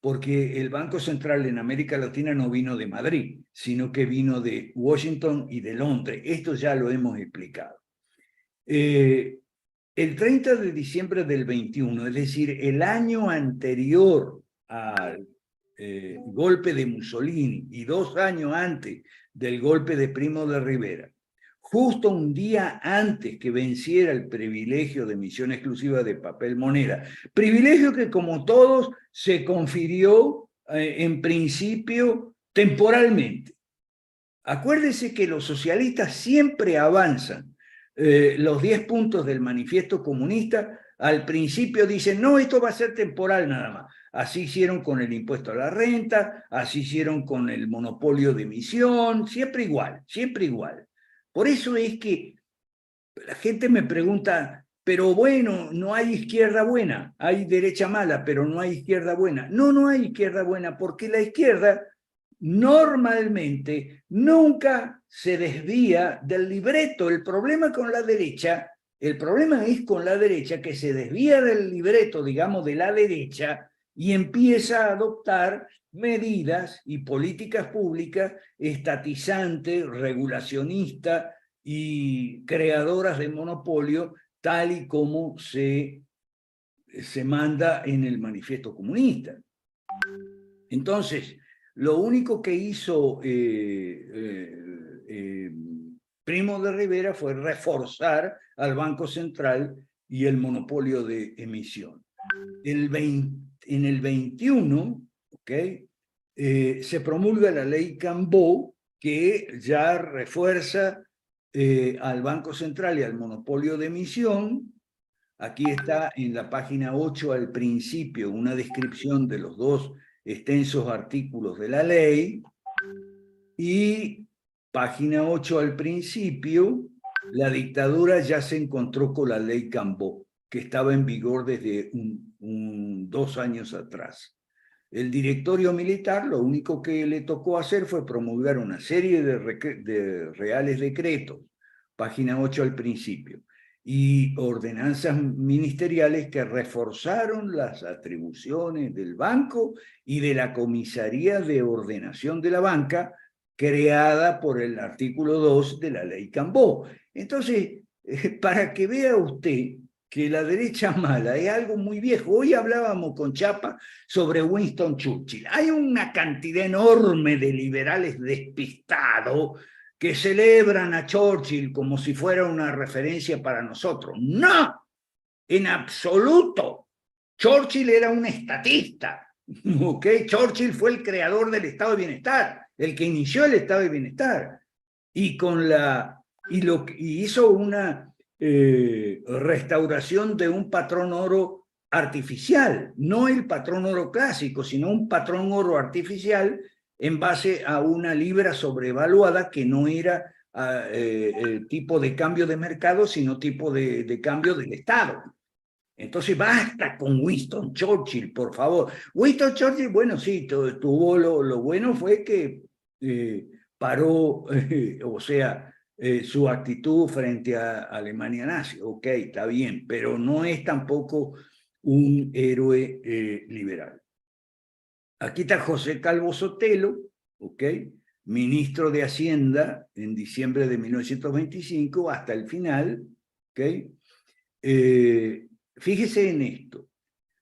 Porque el Banco Central en América Latina no vino de Madrid, sino que vino de Washington y de Londres. Esto ya lo hemos explicado. El 30 de diciembre del 21, es decir, el año anterior al golpe de Mussolini y 2 años antes del golpe de Primo de Rivera, justo un día antes que venciera el privilegio de emisión exclusiva de papel moneda, privilegio que como todos se confirió en principio temporalmente. Acuérdese que los socialistas siempre avanzan los 10 puntos del manifiesto comunista. Al principio dicen, no, esto va a ser temporal nada más. Así hicieron con el impuesto a la renta, así hicieron con el monopolio de emisión, siempre igual, siempre igual. Por eso es que la gente me pregunta, pero bueno, no hay izquierda buena, hay derecha mala, pero no hay izquierda buena. No, no hay izquierda buena, porque la izquierda normalmente nunca se desvía del libreto. El problema con la derecha, el problema es con la derecha que se desvía del libreto, digamos, de la derecha y empieza a adoptar medidas y políticas públicas estatizantes, regulacionistas y creadoras de monopolio, tal y como se manda en el manifiesto comunista. Entonces, lo único que hizo Primo de Rivera fue reforzar al Banco Central y el monopolio de emisión. En el 21, ¿okay? Se promulga la ley Cambó, que ya refuerza al Banco Central y al monopolio de emisión. Aquí está en la página 8 al principio una descripción de los dos extensos artículos de la ley, y página 8 al principio, la dictadura ya se encontró con la ley Cambó, que estaba en vigor desde 2 años atrás. El directorio militar lo único que le tocó hacer fue promulgar una serie de reales decretos, página 8 al principio, y ordenanzas ministeriales que reforzaron las atribuciones del banco y de la Comisaría de Ordenación de la Banca, creada por el artículo 2 de la ley Cambó. Entonces, para que vea usted que la derecha mala es algo muy viejo. Hoy hablábamos con Chapa sobre Winston Churchill. Hay una cantidad enorme de liberales despistados que celebran a Churchill como si fuera una referencia para nosotros. ¡No! En absoluto. Churchill era un estatista. ¿Ok? Churchill fue el creador del estado de bienestar, el que inició el estado de bienestar. Y hizo una restauración de un patrón oro artificial, no el patrón oro clásico, sino un patrón oro artificial en base a una libra sobrevaluada que no era tipo de cambio de mercado, sino tipo de cambio del Estado. Entonces basta con Winston Churchill, por favor. Winston Churchill, bueno, sí, tuvo lo bueno fue que paró, o sea, su actitud frente a Alemania nazi. Ok, está bien, pero no es tampoco un héroe liberal. Aquí está José Calvo Sotelo, ok, ministro de Hacienda en diciembre de 1925 hasta el final, ok. Fíjese en esto.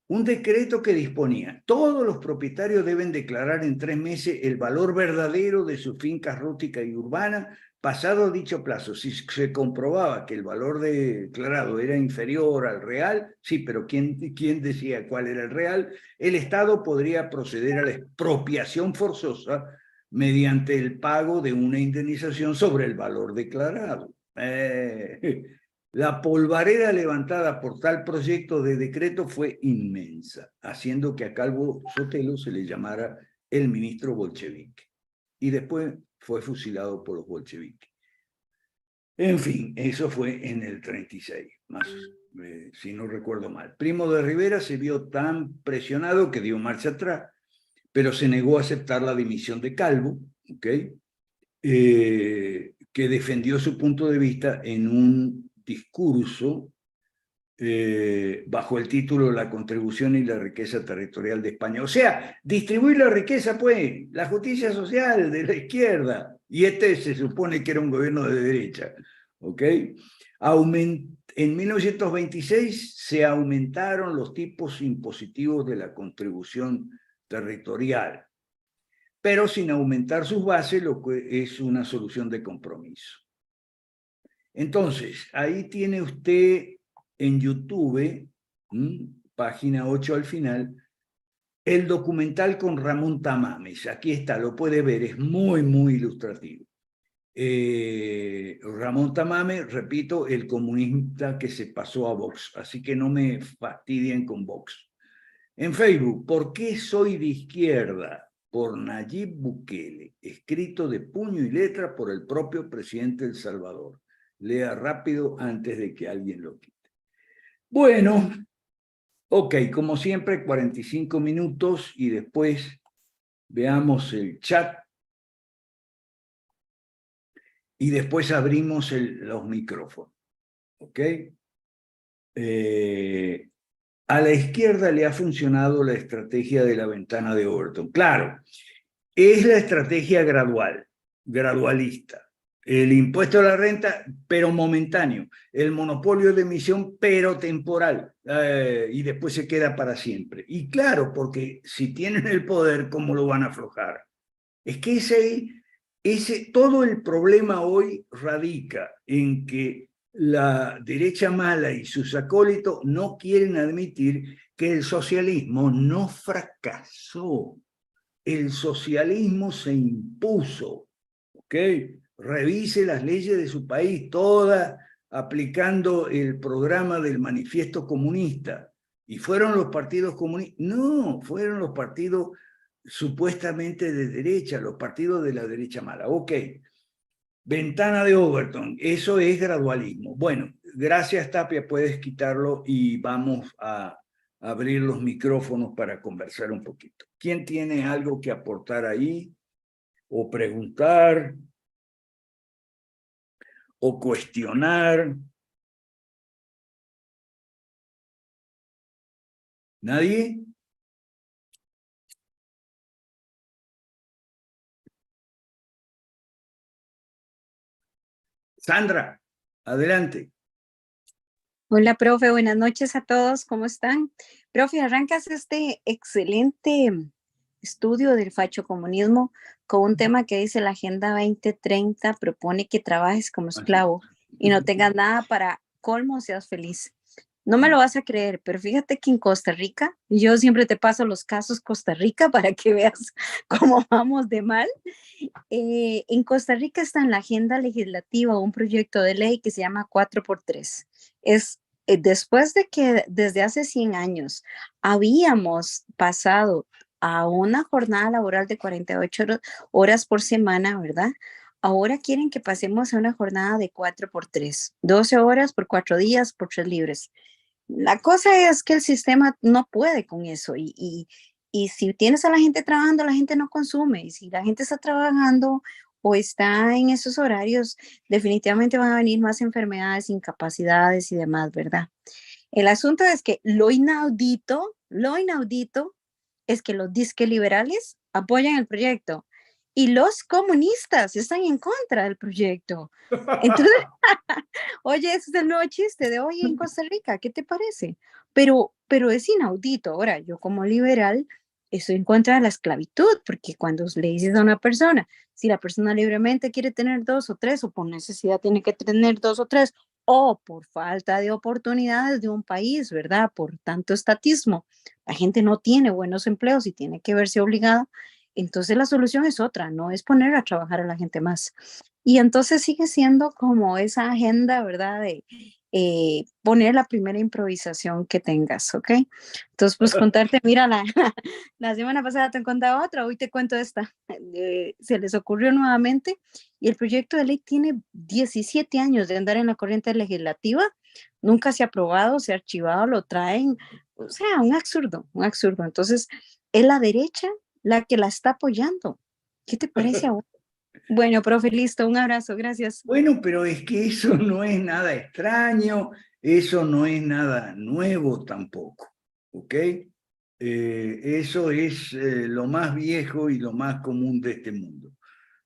Un decreto que disponía, todos los propietarios deben declarar en 3 meses el valor verdadero de sus fincas rústicas y urbanas, pasado dicho plazo. Si se comprobaba que el valor declarado era inferior al real, sí, pero ¿quién decía cuál era el real? El Estado podría proceder a la expropiación forzosa mediante el pago de una indemnización sobre el valor declarado. La polvareda levantada por tal proyecto de decreto fue inmensa, haciendo que a Calvo Sotelo se le llamara el ministro bolchevique. Y después fue fusilado por los bolcheviques. En fin, eso fue en el 36, más, si no recuerdo mal. Primo de Rivera se vio tan presionado que dio marcha atrás, pero se negó a aceptar la dimisión de Calvo, ¿ok? Que defendió su punto de vista en un discurso bajo el título La contribución y la riqueza territorial de España. O sea, distribuir la riqueza, pues, la justicia social de la izquierda. Y este se supone que era un gobierno de derecha. ¿Ok? En 1926 se aumentaron los tipos impositivos de la contribución territorial, pero sin aumentar sus bases, lo que es una solución de compromiso. Entonces, ahí tiene usted en YouTube, página 8 al final, el documental con Ramón Tamames. Aquí está, lo puede ver, es muy, muy ilustrativo. Ramón Tamames, repito, el comunista que se pasó a Vox, así que no me fastidien con Vox. En Facebook, ¿por qué soy de izquierda? Por Nayib Bukele, escrito de puño y letra por el propio presidente de El Salvador. Lea rápido antes de que alguien lo quite. Bueno, ok, como siempre, 45 minutos y después veamos el chat y después abrimos los micrófonos. ¿Ok? A la izquierda le ha funcionado la estrategia de la ventana de Overton. Claro, es la estrategia gradual, gradualista. El impuesto a la renta, pero momentáneo. El monopolio de emisión, pero temporal. Y después se queda para siempre. Y claro, porque si tienen el poder, ¿cómo lo van a aflojar? Es que todo el problema hoy radica en que la derecha mala y sus acólitos no quieren admitir que el socialismo no fracasó. El socialismo se impuso, ¿ok? Revise las leyes de su país, todas aplicando el programa del manifiesto comunista. ¿Y fueron los partidos comunistas? No, fueron los partidos supuestamente de derecha, los partidos de la derecha mala. Ok, ventana de Overton, eso es gradualismo. Bueno, gracias Tapia, puedes quitarlo y vamos a abrir los micrófonos para conversar un poquito. ¿Quién tiene algo que aportar ahí? O preguntar, o cuestionar. ¿Nadie? Sandra, adelante. Hola, profe, buenas noches a todos, ¿cómo están? Profe, arrancas este excelente estudio del fachocomunismo con un tema que dice la Agenda 2030 propone que trabajes como esclavo y no tengas nada para colmo, seas feliz. No me lo vas a creer, pero fíjate que en Costa Rica, yo siempre te paso los casos Costa Rica para que veas cómo vamos de mal. En Costa Rica está en la agenda legislativa un proyecto de ley que se llama 4x3. Es después de que desde hace 100 años habíamos pasado a una jornada laboral de 48 horas por semana, ¿verdad? Ahora quieren que pasemos a una jornada de 4x3, 12 horas por 4 días por 3 libres. La cosa es que el sistema no puede con eso y si tienes a la gente trabajando, la gente no consume. Y si la gente está trabajando o está en esos horarios, definitivamente van a venir más enfermedades, incapacidades y demás, ¿verdad? El asunto es que lo inaudito es que los disque liberales apoyan el proyecto y los comunistas están en contra del proyecto. Entonces, oye, ese es el nuevo chiste de hoy en Costa Rica, ¿qué te parece? Pero es inaudito. Ahora, yo como liberal estoy en contra de la esclavitud, porque cuando le dices a una persona, si la persona libremente quiere tener dos o tres, o por necesidad tiene que tener dos o tres, o por falta de oportunidades de un país, ¿verdad? Por tanto estatismo, la gente no tiene buenos empleos y tiene que verse obligada. Entonces la solución es otra, no es poner a trabajar a la gente más. Y entonces sigue siendo como esa agenda, ¿verdad? De poner la primera improvisación que tengas, ¿ok? Entonces, pues contarte, mira, la semana pasada te contaba otra, hoy te cuento esta. Se les ocurrió nuevamente y el proyecto de ley tiene 17 años de andar en la corriente legislativa, nunca se ha aprobado, se ha archivado, lo traen, o sea, un absurdo, un absurdo. Entonces, es la derecha la que la está apoyando. ¿Qué te parece a vos? Bueno, profe, listo, un abrazo, gracias. Bueno, pero es que eso no es nada extraño, eso no es nada nuevo tampoco, ¿ok? Eso es lo más viejo y lo más común de este mundo,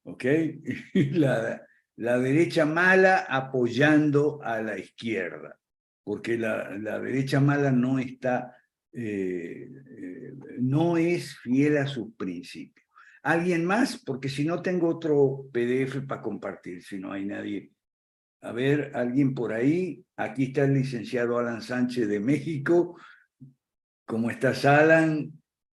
¿ok? La, la derecha mala apoyando a la izquierda, porque la derecha mala no está, no es fiel a sus principios. ¿Alguien más? Porque si no tengo otro PDF para compartir, si no hay nadie. A ver, alguien por ahí. Aquí está el licenciado Alan Sánchez de México. ¿Cómo estás, Alan?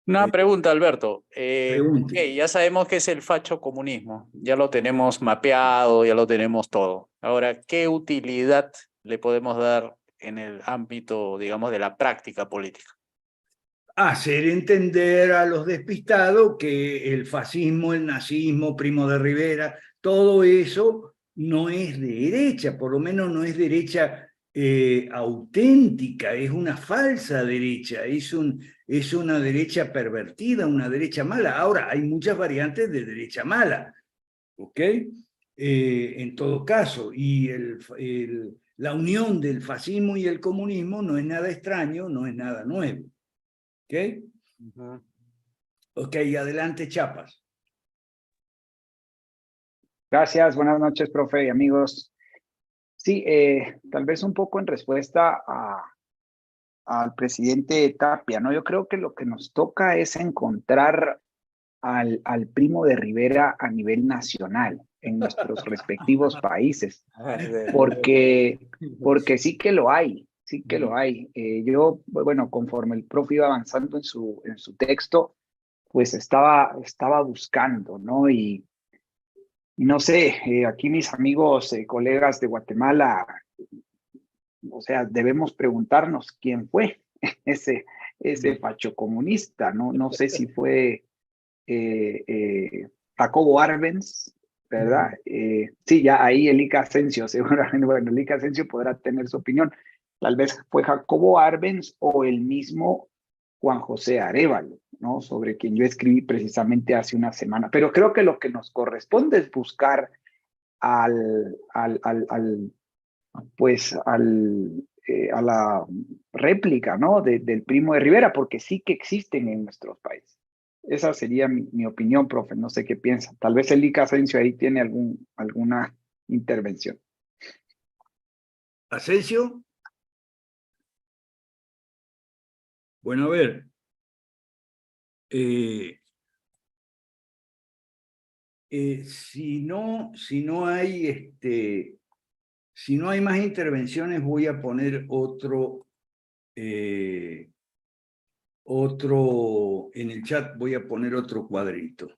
Una pregunta, Alberto. Ok, Pregunte. ya sabemos qué es el fachocomunismo, ya lo tenemos mapeado, ya lo tenemos todo. Ahora, ¿qué utilidad le podemos dar en el ámbito, digamos, de la práctica política? Hacer entender a los despistados que el fascismo, el nazismo, Primo de Rivera, todo eso no es de derecha, por lo menos no es derecha auténtica, es una falsa derecha, es una derecha pervertida, una derecha mala. Ahora, hay muchas variantes de derecha mala, ¿ok? En todo caso, y la unión del fascismo y el comunismo no es nada extraño, no es nada nuevo. ¿Ok? Ok, adelante, Chapas. Gracias, buenas noches, profe y amigos. Sí, tal vez un poco en respuesta al presidente Tapia, ¿no? Yo creo que lo que nos toca es encontrar al Primo de Rivera a nivel nacional, en nuestros respectivos países, porque sí que lo hay, sí que lo hay. Yo, bueno, conforme el profe iba avanzando en su texto, pues estaba buscando, ¿no? Y no sé, aquí mis amigos, colegas de Guatemala, o sea, debemos preguntarnos quién fue ese facho comunista, ¿no? No sé si fue Jacobo Arbenz, ¿verdad? Sí, ya ahí Elica Asensio, seguramente, bueno, Elica Asensio podrá tener su opinión. Tal vez fue Jacobo Arbenz o el mismo Juan José Arévalo, ¿no? Sobre quien yo escribí precisamente hace una semana. Pero creo que lo que nos corresponde es buscar al, al, al, al pues a la réplica, ¿no? Del Primo de Rivera, porque sí que existen en nuestros países. Esa sería mi opinión, profe. No sé qué piensa. Tal vez Elica Asensio ahí tiene alguna intervención. Asensio. Bueno, a ver. Si no hay si no hay más intervenciones, voy a poner otro en el chat, voy a poner otro cuadrito.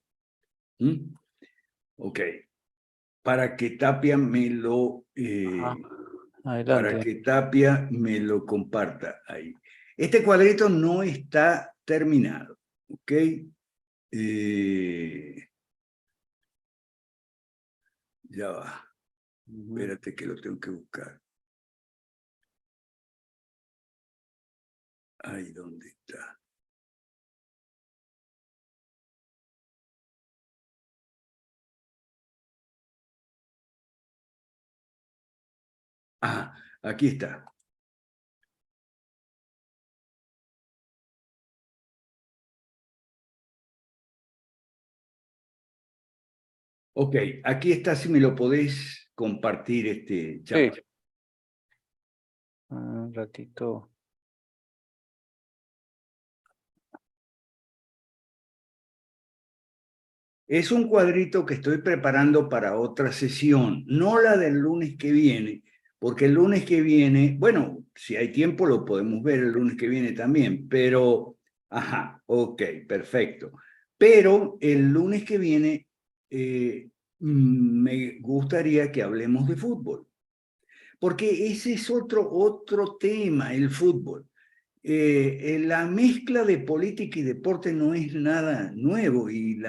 ¿Mm? Ok. Para que Tapia me lo Adelante. comparta ahí. Este cuadrito no está terminado, ¿ok? Ya va. Espérate que lo tengo que buscar. Ahí, ¿dónde está? Ah, aquí está. Ok, aquí está, si me lo podés compartir este chat. Sí. Un ratito. Es un cuadrito que estoy preparando para otra sesión, no la del lunes que viene, porque el lunes que viene, bueno, si hay tiempo lo podemos ver el lunes que viene también, pero, ajá, ok, perfecto. Pero el lunes que viene me gustaría que hablemos de fútbol, porque ese es otro tema, el fútbol. La mezcla de política y deporte no es nada nuevo y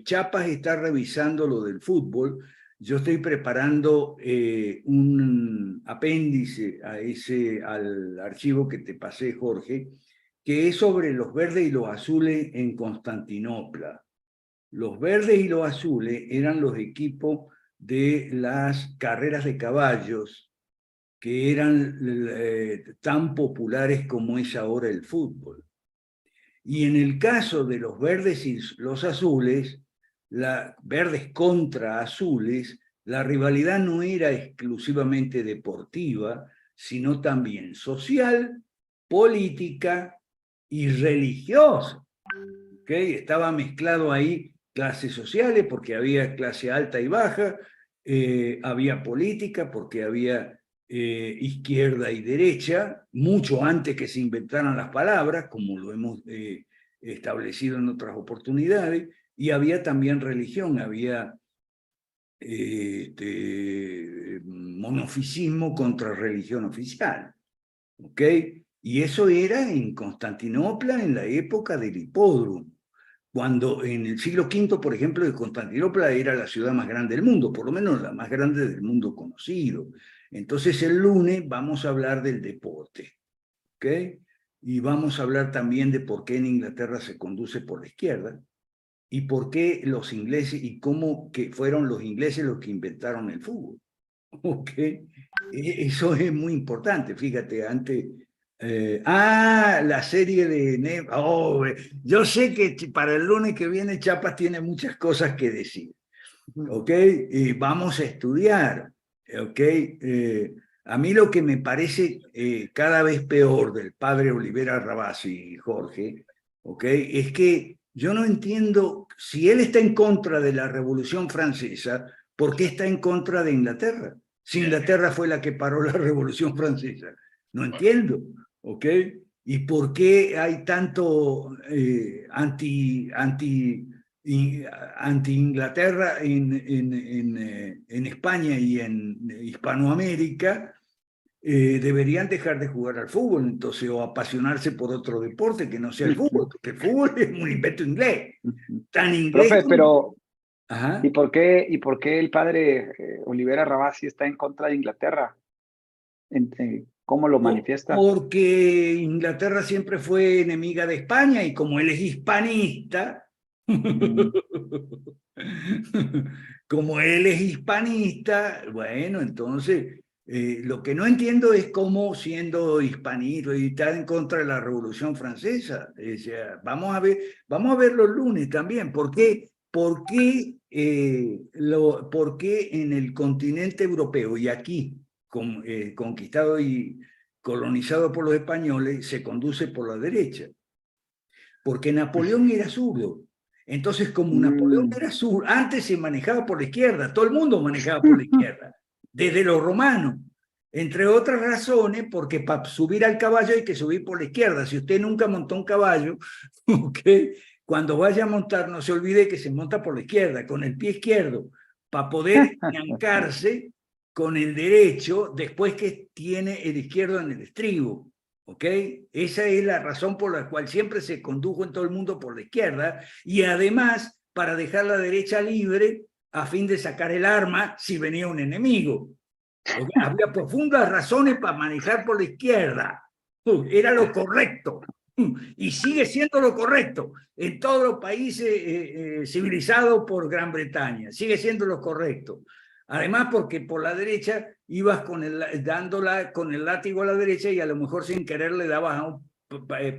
Chiapas está revisando lo del fútbol. Yo estoy preparando un apéndice al archivo que te pasé, Jorge, que es sobre los verdes y los azules en Constantinopla. Los verdes y los azules eran los equipos de las carreras de caballos que eran tan populares como es ahora el fútbol. Y en el caso de los verdes y los azules, verdes contra azules, la rivalidad no era exclusivamente deportiva, sino también social, política y religiosa. ¿Okay? Estaba mezclado ahí clases sociales, porque había clase alta y baja, había política, porque había izquierda y derecha, mucho antes que se inventaran las palabras, como lo hemos establecido en otras oportunidades, y había también religión, había monofisismo contra religión oficial. ¿Ok? Y eso era en Constantinopla en la época del hipódromo, cuando en el siglo V, por ejemplo, de Constantinopla era la ciudad más grande del mundo, por lo menos la más grande del mundo conocido. Entonces el lunes vamos a hablar del deporte, ¿ok? Y vamos a hablar también de por qué en Inglaterra se conduce por la izquierda y por qué los ingleses y cómo que fueron los ingleses los que inventaron el fútbol, ¿ok? Eso es muy importante, fíjate, antes... la serie de... yo sé que para el lunes que viene Chiapas tiene muchas cosas que decir, ¿ok? Vamos a estudiar, ¿ok? A mí lo que me parece cada vez peor del padre Olivera Rabasi, Jorge, ¿ok? Es que yo no entiendo, si él está en contra de la Revolución Francesa, ¿por qué está en contra de Inglaterra? Si Inglaterra fue la que paró la Revolución Francesa. No entiendo, ¿ok? ¿Y por qué hay tanto anti-Inglaterra en España y en Hispanoamérica? Deberían dejar de jugar al fútbol, entonces, o apasionarse por otro deporte que no sea el fútbol, porque el fútbol es un invento inglés, tan inglés Profe, como... pero Ajá. ¿y por qué el padre Olivera Rabasi está en contra de Inglaterra? ¿Cómo lo manifiesta? Porque Inglaterra siempre fue enemiga de España y como él es hispanista, Mm. como él es hispanista, bueno, entonces lo que no entiendo es cómo siendo hispanista y está en contra de la Revolución Francesa. O sea, vamos a ver los lunes también. ¿Por qué en el continente europeo y aquí conquistado colonizado por los españoles, se conduce por la derecha. Porque Napoleón era zurdo. Entonces, como Napoleón era zurdo, antes se manejaba por la izquierda, todo el mundo manejaba por la izquierda, desde los romanos. Entre otras razones, porque para subir al caballo hay que subir por la izquierda. Si usted nunca montó un caballo, ¿okay? Cuando vaya a montar, no se olvide que se monta por la izquierda, con el pie izquierdo, para poder ñancarse con el derecho después que tiene el izquierdo en el estribo. ¿Ok? Esa es la razón por la cual siempre se condujo en todo el mundo por la izquierda, y además para dejar la derecha libre a fin de sacar el arma si venía un enemigo. ¿Okay? Había profundas razones para manejar por la izquierda. Era lo correcto. Y sigue siendo lo correcto en todos los países civilizados por Gran Bretaña. Sigue siendo lo correcto. Además, porque por la derecha ibas dándola con el látigo a la derecha y a lo mejor sin querer le dabas a un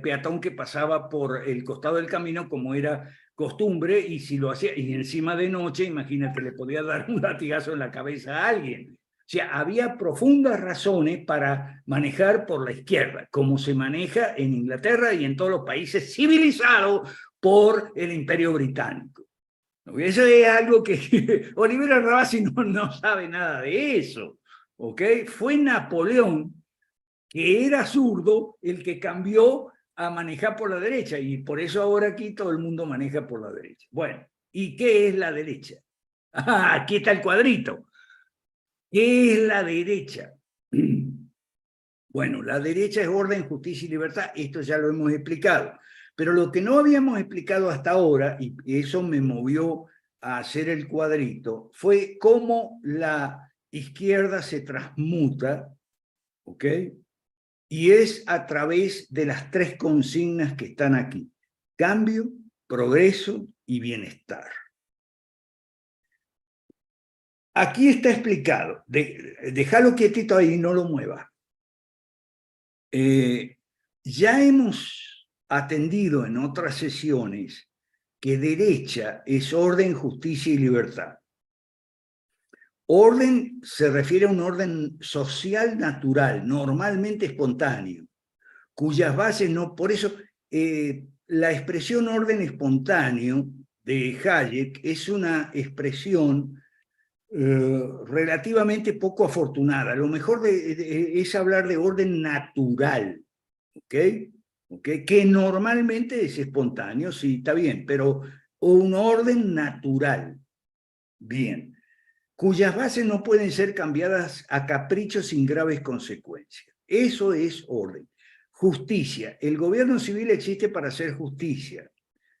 peatón que pasaba por el costado del camino, como era costumbre, y si lo hacía, y encima de noche, imagínate, le podía dar un latigazo en la cabeza a alguien. O sea, había profundas razones para manejar por la izquierda, como se maneja en Inglaterra y en todos los países civilizados por el Imperio Británico. Eso es algo que Olivera Rabasi no sabe nada de eso. ¿Okay? Fue Napoleón, que era zurdo, el que cambió a manejar por la derecha, y por eso ahora aquí todo el mundo maneja por la derecha. Bueno, ¿y qué es la derecha? Ah, aquí está el cuadrito. ¿Qué es la derecha? Bueno, la derecha es orden, justicia y libertad. Esto ya lo hemos explicado. Pero lo que no habíamos explicado hasta ahora, y eso me movió a hacer el cuadrito, fue cómo la izquierda se transmuta, ¿ok? Y es a través de las tres consignas que están aquí: cambio, progreso y bienestar. Aquí está explicado. Déjalo quietito ahí, no lo muevas. Ya hemos atendido en otras sesiones que derecha es orden, justicia y libertad. Orden se refiere a un orden social natural, normalmente espontáneo, cuyas bases no... Por eso la expresión orden espontáneo de Hayek es una expresión relativamente poco afortunada. Lo mejor es hablar de orden natural, ¿ok? Que normalmente es espontáneo, sí, está bien, pero un orden natural, bien, cuyas bases no pueden ser cambiadas a caprichos sin graves consecuencias. Eso es orden. Justicia. El gobierno civil existe para hacer justicia.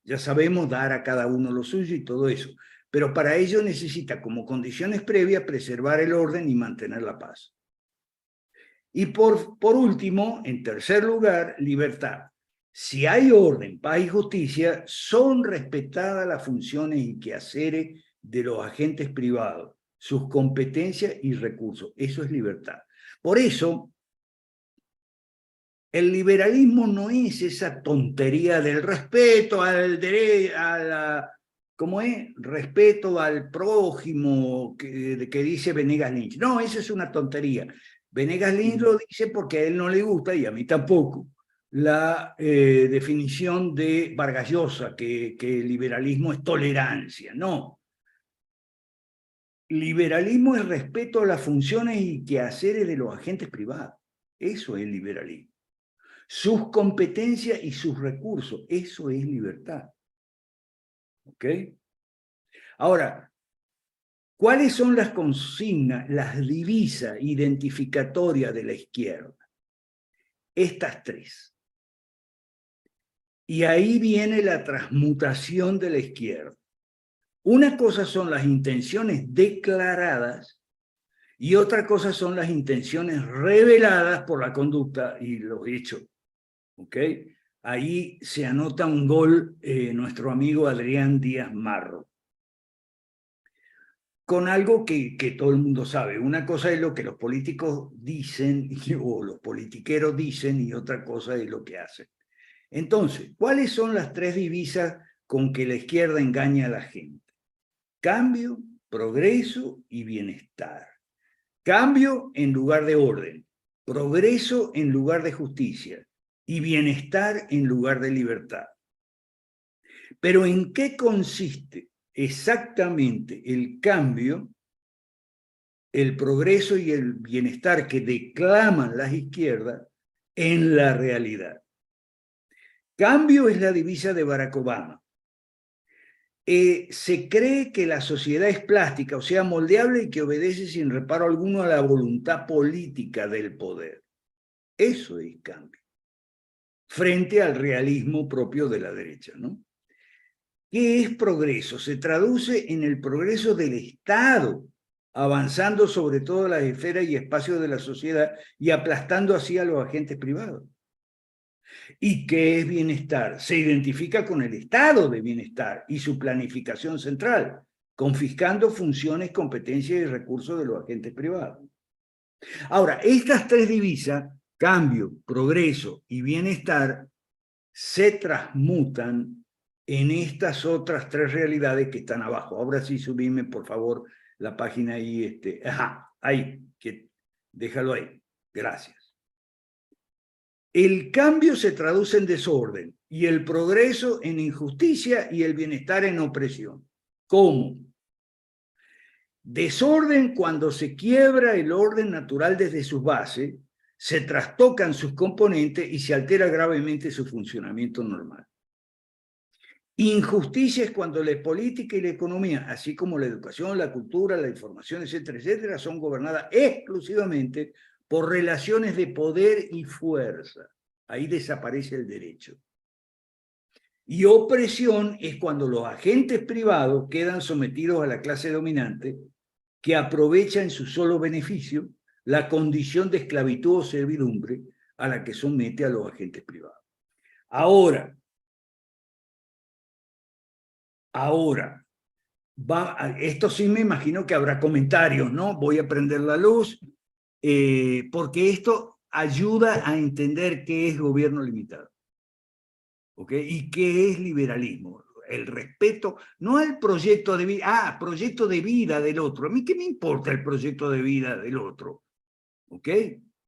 Ya sabemos dar a cada uno lo suyo y todo eso. Pero para ello necesita como condiciones previas preservar el orden y mantener la paz. Y por último, en tercer lugar, libertad. Si hay orden, paz y justicia, son respetadas las funciones y quehaceres de los agentes privados, sus competencias y recursos. Eso es libertad. Por eso, el liberalismo no es esa tontería del respeto al derecho, ¿cómo es? Respeto al prójimo que dice Venegas Lynch. No, eso es una tontería. Venegas Lynch lo dice porque a él no le gusta, y a mí tampoco, la definición de Vargas Llosa, que el liberalismo es tolerancia. No. Liberalismo es respeto a las funciones y quehaceres de los agentes privados. Eso es liberalismo. Sus competencias y sus recursos. Eso es libertad. ¿Ok? Ahora, ¿cuáles son las consignas, las divisas identificatorias de la izquierda? Estas tres. Y ahí viene la transmutación de la izquierda. Una cosa son las intenciones declaradas y otra cosa son las intenciones reveladas por la conducta y los hechos. ¿Ok? Ahí se anota un gol nuestro amigo Adrián Díaz Marro. Con algo que todo el mundo sabe. Una cosa es lo que los políticos dicen o los politiqueros dicen, y otra cosa es lo que hacen. Entonces, ¿cuáles son las tres divisas con que la izquierda engaña a la gente? Cambio, progreso y bienestar. Cambio en lugar de orden. progreso en lugar de justicia y bienestar en lugar de libertad. Pero ¿en qué consiste exactamente el cambio, el progreso y el bienestar que declaman las izquierdas en la realidad? Cambio es la divisa de Barack Obama. Se cree que la sociedad es plástica, o sea, moldeable y que obedece sin reparo alguno a la voluntad política del poder. Eso es cambio, frente al realismo propio de la derecha, ¿no? ¿Qué es progreso? Se traduce en el progreso del Estado, avanzando sobre todas las esferas y espacios de la sociedad y aplastando así a los agentes privados. ¿Y qué es bienestar? Se identifica con el estado de bienestar y su planificación central, confiscando funciones, competencias y recursos de los agentes privados. Ahora, estas tres divisas, cambio, progreso y bienestar, se transmutan en estas otras tres realidades que están abajo. Ahora sí, subime, por favor, la página ahí. Ahí, déjalo ahí. Gracias. El cambio se traduce en desorden y el progreso en injusticia y el bienestar en opresión. ¿Cómo? Desorden cuando se quiebra el orden natural desde sus bases, se trastocan sus componentes y se altera gravemente su funcionamiento normal. Injusticia es cuando la política y la economía, así como la educación, la cultura, la información, etcétera, etcétera, son gobernadas exclusivamente por relaciones de poder y fuerza. Ahí desaparece el derecho. Y opresión es cuando los agentes privados quedan sometidos a la clase dominante que aprovecha en su solo beneficio la condición de esclavitud o servidumbre a la que somete a los agentes privados. Ahora, esto sí me imagino que habrá comentarios, ¿no? Voy a prender la luz, porque esto ayuda a entender qué es gobierno limitado, ¿ok? Y qué es liberalismo. El respeto, no al proyecto de vida, proyecto de vida del otro. ¿A mí qué me importa el proyecto de vida del otro? ¿Ok?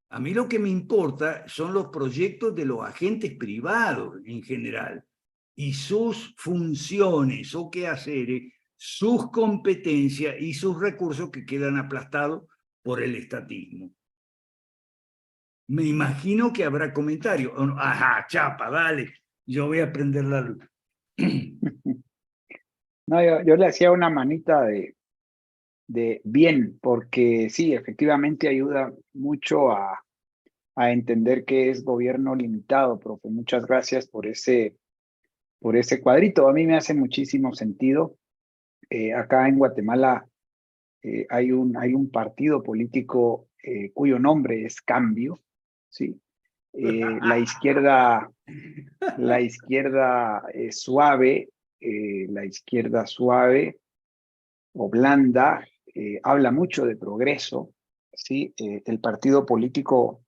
A mí lo que me importa son los proyectos de los agentes privados en general y sus funciones o quehaceres, sus competencias y sus recursos que quedan aplastados por el estatismo. Me imagino que habrá comentarios. Ajá, chapa, dale, yo voy a prender la luz. No, yo le hacía una manita de bien, porque sí, efectivamente ayuda mucho a entender qué es gobierno limitado, profe. Muchas gracias por ese cuadrito. A mí me hace muchísimo sentido. Acá en Guatemala hay un partido político cuyo nombre es Cambio, ¿sí? La izquierda suave, la izquierda suave o blanda, habla mucho de progreso, ¿sí? El partido político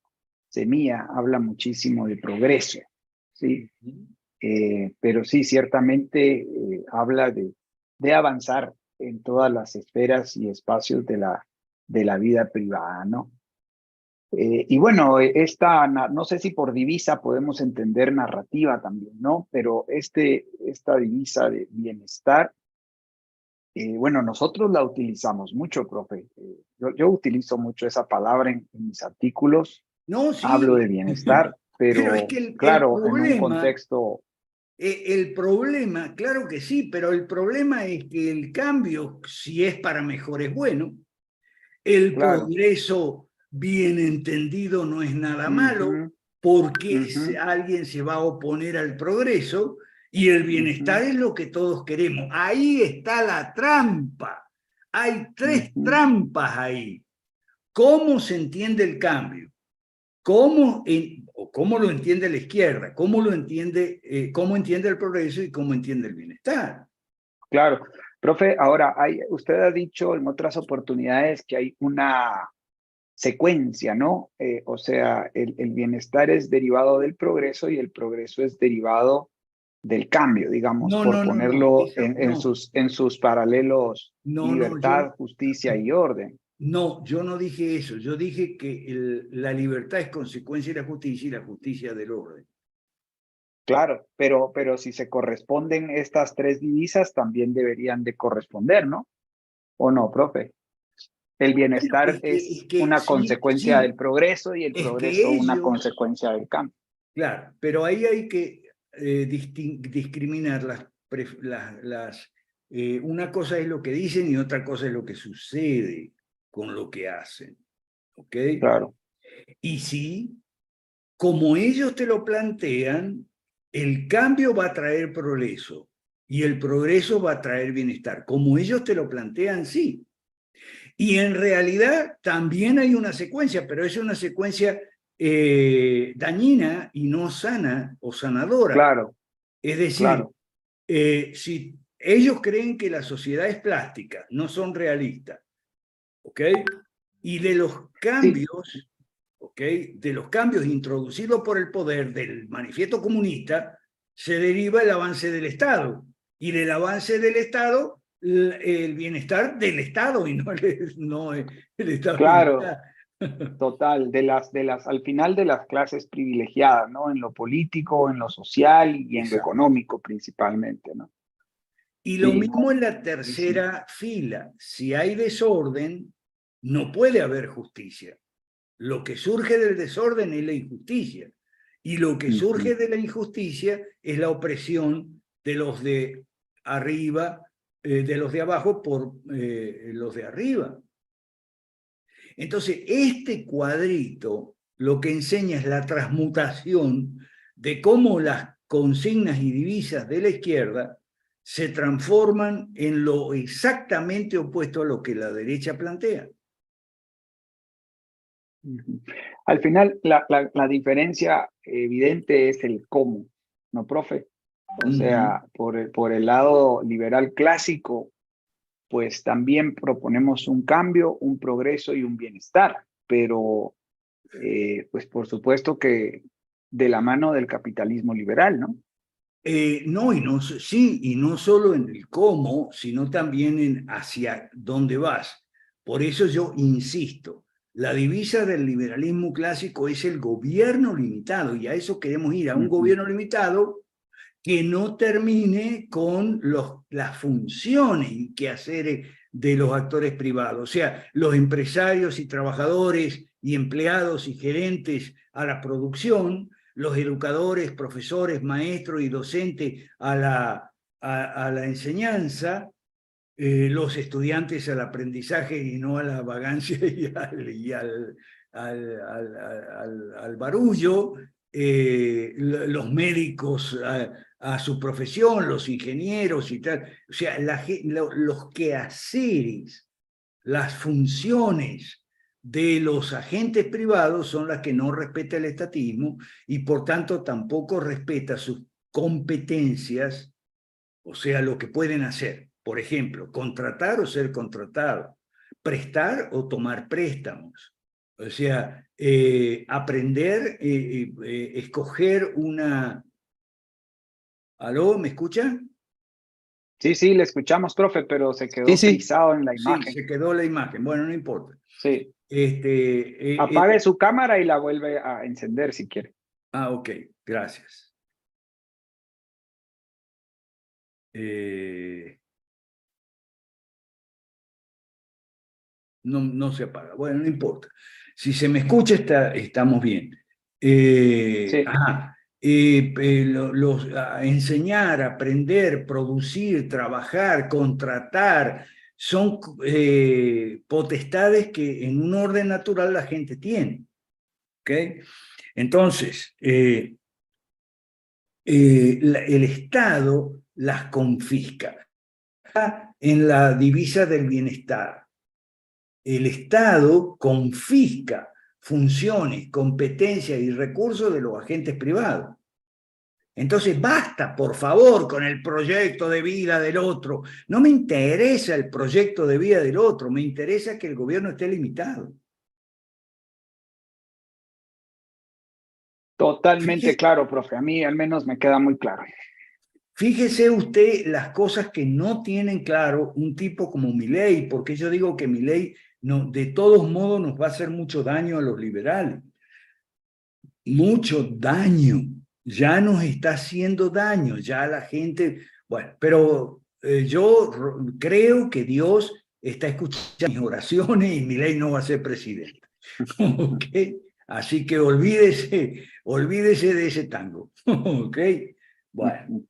Semilla habla muchísimo de progreso, ¿sí? Pero sí, ciertamente habla de avanzar en todas las esferas y espacios de la vida privada, ¿no? Y bueno, no sé si por divisa podemos entender narrativa también, ¿no? Pero esta divisa de bienestar, bueno, nosotros la utilizamos mucho, profe. Yo utilizo mucho esa palabra en mis artículos. No, sí. Hablo de bienestar, pero es que claro, en un contexto... El problema, claro que sí, pero el problema es que el cambio, si es para mejor, es bueno. El progreso bien entendido no es nada malo, porque alguien se va a oponer al progreso, y el bienestar es lo que todos queremos. Ahí está la trampa. Hay tres trampas ahí. ¿Cómo se entiende el cambio? ¿Cómo lo entiende la izquierda? ¿Cómo entiende el progreso y cómo entiende el bienestar? Claro. Profe, ahora, usted ha dicho en otras oportunidades que hay una secuencia, ¿no? O sea, el bienestar es derivado del progreso y el progreso es derivado del cambio, digamos, por ponerlo en sus paralelos, libertad, justicia y orden. No, yo no dije eso. Yo dije que la libertad es consecuencia de la justicia y la justicia del orden. Claro, pero si se corresponden estas tres divisas, también deberían de corresponder, ¿no? ¿O no, profe? El bienestar es una sí, consecuencia del sí, progreso y el es que progreso una ellos, consecuencia del cambio. claro, pero ahí hay que discriminar una cosa es lo que dicen y otra cosa es lo que sucede con lo que hacen, ¿ok? Claro. Y sí, como ellos te lo plantean, el cambio va a traer progreso y el progreso va a traer bienestar. Como ellos te lo plantean, sí. Y en realidad también hay una secuencia, pero es una secuencia dañina y no sana o sanadora. Claro, Es decir, claro. si ellos creen que la sociedad es plástica, no son realistas, ¿ok? Y de los cambios, ¿ok? De los cambios introducidos por el poder del manifiesto comunista, se deriva el avance del Estado. Y del avance del Estado, el bienestar del Estado y no el Estado. Claro, total, al final de las clases privilegiadas, ¿no? En lo político, en lo social y en lo Exacto. económico principalmente, ¿no? Y lo Sí, mismo en la sí, sí. tercera fila. Si hay desorden, no puede haber justicia. Lo que surge del desorden es la injusticia. Y lo que surge de la injusticia es la opresión de los de arriba, de los de abajo por los de arriba. Entonces, este cuadrito lo que enseña es la transmutación de cómo las consignas y divisas de la izquierda se transforman en lo exactamente opuesto a lo que la derecha plantea. Al final, la diferencia evidente es el cómo, ¿no, profe? O sea, por el lado liberal clásico, pues también proponemos un cambio, un progreso y un bienestar, pero pues por supuesto que de la mano del capitalismo liberal, ¿no? No, sí, y no solo en el cómo, sino también en hacia dónde vas. Por eso yo insisto, la divisa del liberalismo clásico es el gobierno limitado, y a eso queremos ir, a un gobierno limitado que no termine con las funciones y quehaceres de los actores privados, o sea, los empresarios y trabajadores y empleados y gerentes a la producción, los educadores, profesores, maestros y docentes a la enseñanza, los estudiantes al aprendizaje y no a la vagancia y al barullo, los médicos a su profesión, los ingenieros y tal. O sea, los quehaceres, las funciones de los agentes privados son las que no respeta el estatismo y por tanto tampoco respeta sus competencias, o sea, lo que pueden hacer. Por ejemplo, contratar o ser contratado, prestar o tomar préstamos. O sea, aprender, escoger una... ¿Aló? ¿Me escuchan? Sí, sí, le escuchamos, profe, pero se quedó frisado en la imagen. Sí, se quedó la imagen. Bueno, no importa. Sí. Apague su cámara y la vuelve a encender si quiere. Ok, gracias. No se apaga. Bueno, no importa. Si se me escucha, estamos bien. Sí. Enseñar, aprender, producir, trabajar, contratar, son potestades que en un orden natural la gente tiene. ¿Ok? Entonces, el Estado las confisca en la divisa del bienestar. El Estado confisca funciones, competencias y recursos de los agentes privados. Entonces, basta, por favor, con el proyecto de vida del otro. No me interesa el proyecto de vida del otro, me interesa que el gobierno esté limitado. Totalmente claro, profe. A mí al menos me queda muy claro. Fíjese usted las cosas que no tienen claro un tipo como Milei, porque yo digo que Milei no, de todos modos nos va a hacer mucho daño a los liberales. Mucho daño. Ya nos está haciendo daño, ya la gente... Bueno, pero yo creo que Dios está escuchando mis oraciones y Milei no va a ser presidente. ¿Ok? Así que olvídese de ese tango. ¿Ok? Bueno,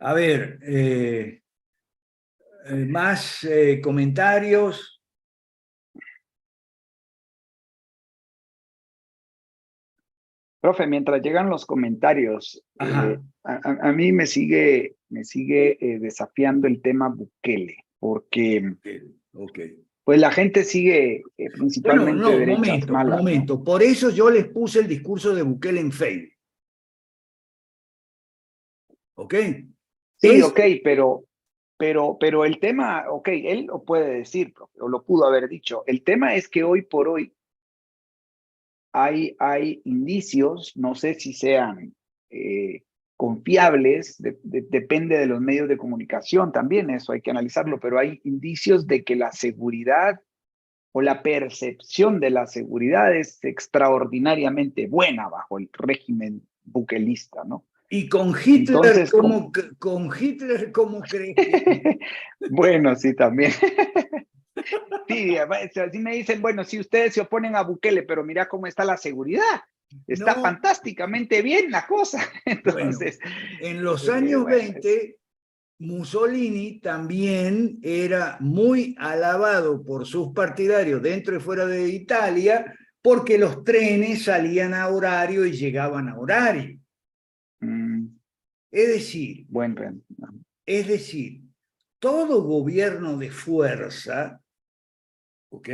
a ver, más comentarios. Profe, mientras llegan los comentarios, Ajá. a mí me sigue desafiando el tema Bukele, porque Ok. pues la gente sigue Bueno, principalmente no, derechas malas, ¿no? momento. Por eso yo les puse el discurso de Bukele en Facebook. ¿Ok? Sí, ok, pero el tema, ok, él lo puede decir, profe, o lo pudo haber dicho. El tema es que hoy por hoy hay indicios, no sé si sean confiables, depende de los medios de comunicación también, eso hay que analizarlo, pero hay indicios de que la seguridad o la percepción de la seguridad es extraordinariamente buena bajo el régimen buquelista, ¿no? Y con Hitler, Entonces, con Hitler, ¿cómo crees que? bueno, sí, también. Sí, así me dicen, bueno, si ustedes se oponen a Bukele, pero mira cómo está la seguridad. Está No, fantásticamente bien la cosa. bueno, Entonces, en los años bueno, 20, Mussolini también era muy alabado por sus partidarios dentro y fuera de Italia porque los trenes salían a horario y llegaban a horario. Es decir, bueno, Es decir, todo gobierno de fuerza, ¿ok?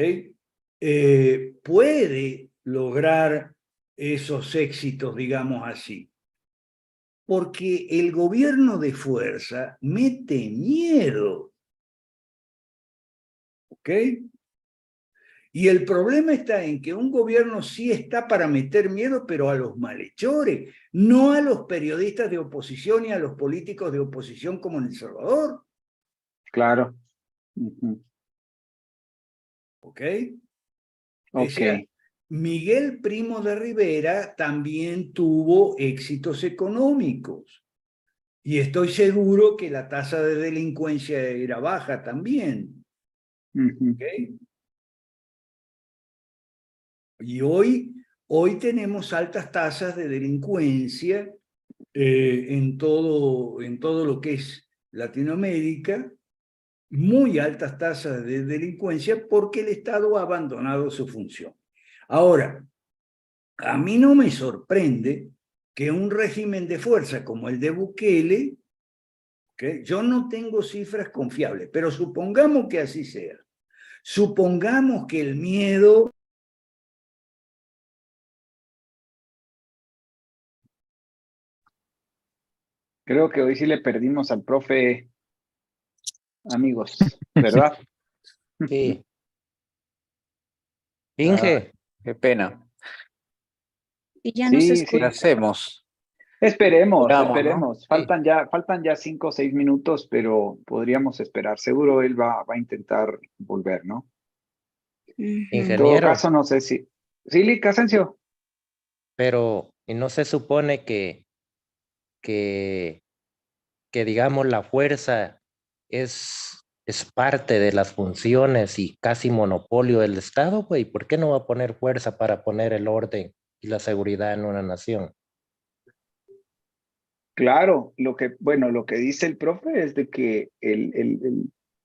Puede lograr esos éxitos, digamos así, porque el gobierno de fuerza mete miedo, ¿ok? Y el problema está en que un gobierno sí está para meter miedo, pero a los malhechores, no a los periodistas de oposición y a los políticos de oposición como en El Salvador, claro. ¿ok? O Ok. sea, Miguel Primo de Rivera también tuvo éxitos económicos y estoy seguro que la tasa de delincuencia era baja también. ¿Okay? Y hoy tenemos altas tasas de delincuencia en todo lo que es Latinoamérica, muy altas tasas de delincuencia porque el Estado ha abandonado su función. Ahora, a mí no me sorprende que un régimen de fuerza como el de Bukele, ¿okay? Yo no tengo cifras confiables, pero supongamos que así sea. Supongamos que el miedo... Creo que hoy sí le perdimos al profe, amigos, ¿verdad? Sí. Ah, Inge, qué pena. Y ya no se Sí, ¿Qué escucha. sí. hacemos? Esperemos. ¿No? Sí. Faltan ya 5 o 6 minutos, pero podríamos esperar. Seguro él va a intentar volver, ¿no? En Ujú. todo Ingeniero, caso, no sé si... Sí, Lic Asensio. pero ¿y no se supone que, que digamos la fuerza es parte de las funciones y casi monopolio del Estado, güey? ¿Por qué no va a poner fuerza para poner el orden y la seguridad en una nación? Claro, lo que dice el profe es de que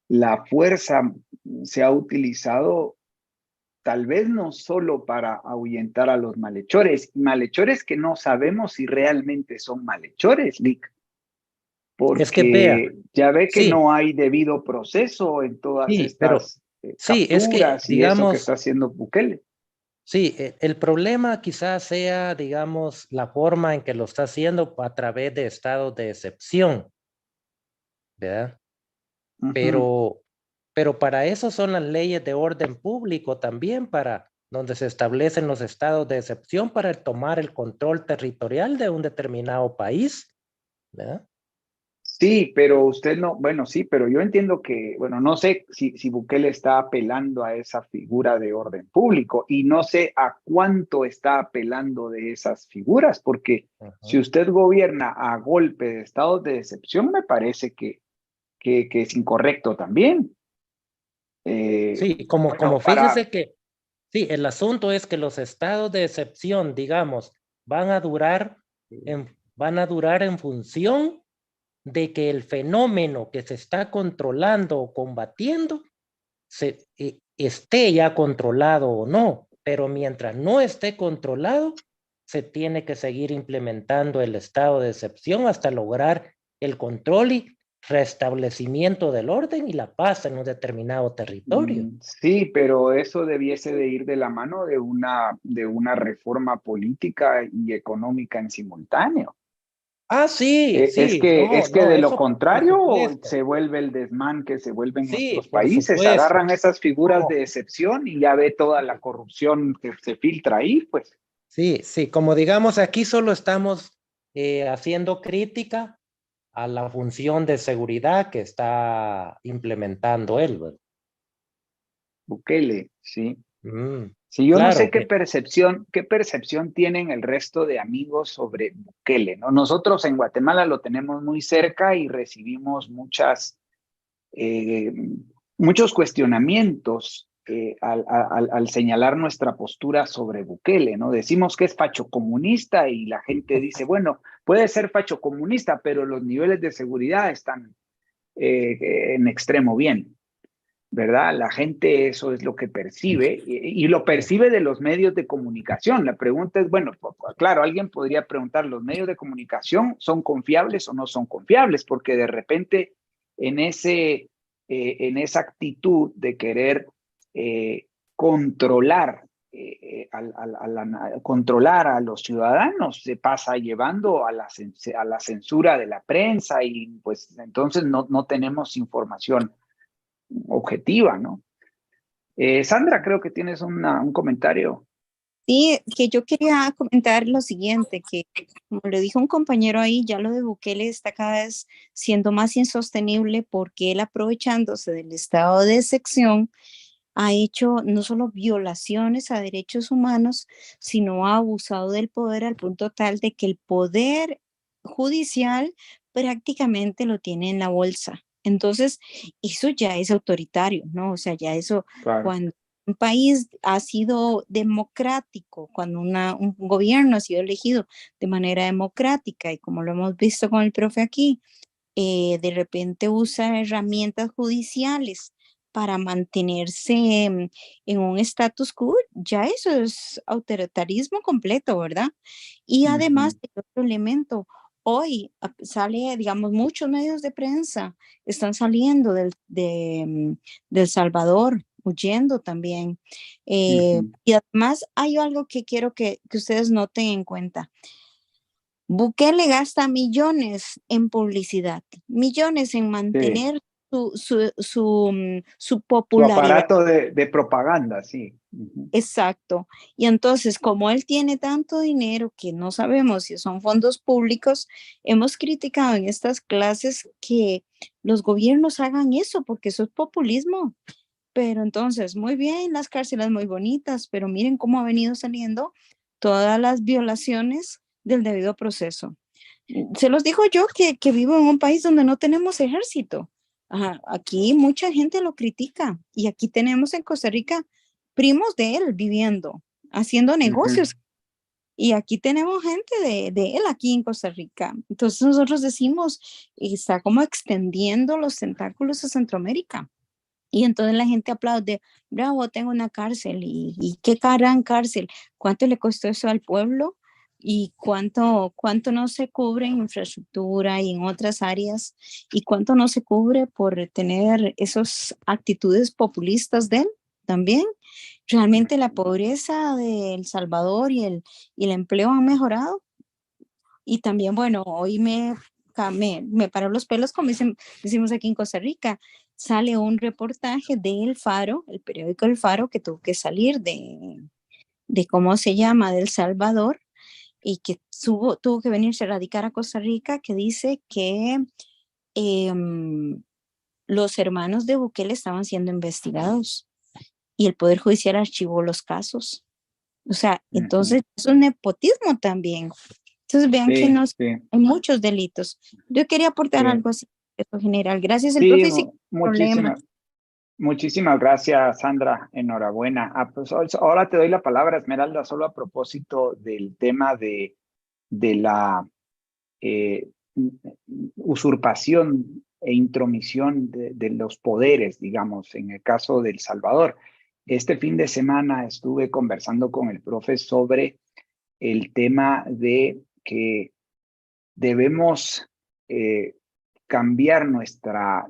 la fuerza se ha utilizado tal vez no solo para ahuyentar a los malhechores que no sabemos si realmente son malhechores, Lic, Es que vea, porque ya ve que sí, no hay debido proceso en todas sí, pero estas sí, es que, capturas y eso que digamos, está haciendo Bukele. sí, el problema quizás sea, digamos, la forma en que lo está haciendo a través de estados de excepción, ¿verdad? Ujú. Pero para eso son las leyes de orden público también, para donde se establecen los estados de excepción para tomar el control territorial de un determinado país, ¿verdad? Sí, pero usted no, bueno, sí, pero yo entiendo que, bueno, no sé si Bukele está apelando a esa figura de orden público y no sé a cuánto está apelando de esas figuras, porque si Ujú. usted gobierna a golpe de estados de excepción, me parece que es incorrecto también. Sí, como Bueno, para, fíjese que, sí, el asunto es que los estados de excepción, digamos, van a durar en función de que el fenómeno que se está controlando o combatiendo esté ya controlado o no, pero mientras no esté controlado, se tiene que seguir implementando el estado de excepción hasta lograr el control y restablecimiento del orden y la paz en un determinado territorio. sí, pero eso debiese de ir de la mano de una reforma política y económica en simultáneo. Ah, sí, Es sí, que, no, es que no, de lo eso por contrario supuesto. se vuelve el desmán que se vuelven Sí, nuestros por países, supuesto. agarran esas figuras No, de excepción y ya ve toda la corrupción que se filtra ahí, pues. sí, sí, como digamos, aquí solo estamos haciendo crítica a la función de seguridad que está implementando él, ¿verdad? Bukele, sí. Mm, Sí, yo no sé claro que qué percepción tienen el resto de amigos sobre Bukele, ¿no? Nosotros en Guatemala lo tenemos muy cerca y recibimos eh, muchos cuestionamientos al señalar nuestra postura sobre Bukele, ¿no? Decimos que es fachocomunista y la gente dice, bueno, puede ser fachocomunista, pero los niveles de seguridad están en extremo bien. ¿Verdad? La gente eso es lo que percibe y lo percibe de los medios de comunicación. La pregunta es, bueno, claro, alguien podría preguntar, ¿los medios de comunicación son confiables o no son confiables? Porque de repente en, en esa actitud de querer controlar, controlar a los ciudadanos se pasa llevando a la censura de la prensa y pues entonces no tenemos información objetiva, ¿no? Sandra, creo que tienes un comentario. Sí, que yo quería comentar lo siguiente, que como le dijo un compañero ahí, ya lo de Bukele está cada vez siendo más insostenible porque él aprovechándose del estado de excepción ha hecho no solo violaciones a derechos humanos, sino ha abusado del poder al punto tal de que el poder judicial prácticamente lo tiene en la bolsa. Entonces, eso ya es autoritario, ¿no? O sea, ya eso, Claro. cuando un país ha sido democrático, cuando un gobierno ha sido elegido de manera democrática, y como lo hemos visto con el profe aquí, de repente usa herramientas judiciales para mantenerse en un status quo, ya eso es autoritarismo completo, ¿verdad? Y además, Ujú, el otro elemento, hoy sale, digamos, muchos medios de prensa están saliendo del Salvador, huyendo también. ujú. Y además hay algo que quiero que ustedes noten en cuenta. Bukele gasta millones en publicidad, millones en Sí. mantener su Su popularidad. aparato de propaganda, sí. Ujú, Exacto. Y entonces, como él tiene tanto dinero que no sabemos si son fondos públicos, hemos criticado en estas clases que los gobiernos hagan eso, porque eso es populismo. Pero entonces, muy bien, las cárceles muy bonitas, pero miren cómo ha venido saliendo todas las violaciones del debido proceso. Se los digo yo que vivo en un país donde no tenemos ejército. Ajá, aquí mucha gente lo critica y aquí tenemos en Costa Rica primos de él viviendo, haciendo ujú. negocios. Y aquí tenemos gente de él aquí en Costa Rica. Entonces nosotros decimos, está como extendiendo los tentáculos a Centroamérica. Y entonces la gente aplaude, bravo, tengo una cárcel. ¿Y qué gran cárcel? ¿Cuánto le costó eso al pueblo? ¿Y cuánto no se cubre en infraestructura y en otras áreas? ¿Y cuánto no se cubre por tener esas actitudes populistas de él también? Realmente la pobreza de El Salvador y el empleo han mejorado. Y también, bueno, hoy me paró los pelos, como decimos aquí en Costa Rica. Sale un reportaje de El Faro, el periódico El Faro, que tuvo que salir de ¿cómo se llama?, de El Salvador, y que tuvo que venirse a radicar a Costa Rica, que dice que los hermanos de Bukele estaban siendo investigados y el Poder Judicial archivó los casos. O sea, entonces es un nepotismo también. Entonces vean que hay muchos delitos. Yo quería aportar algo así, en general. Gracias, el profe. Sí, muchísimas gracias, Sandra. Enhorabuena. Pues ahora te doy la palabra, Esmeralda, solo a propósito del tema de la usurpación e intromisión de los poderes, digamos, en el caso de El Salvador. Este fin de semana estuve conversando con el profe sobre el tema de que debemos cambiar nuestra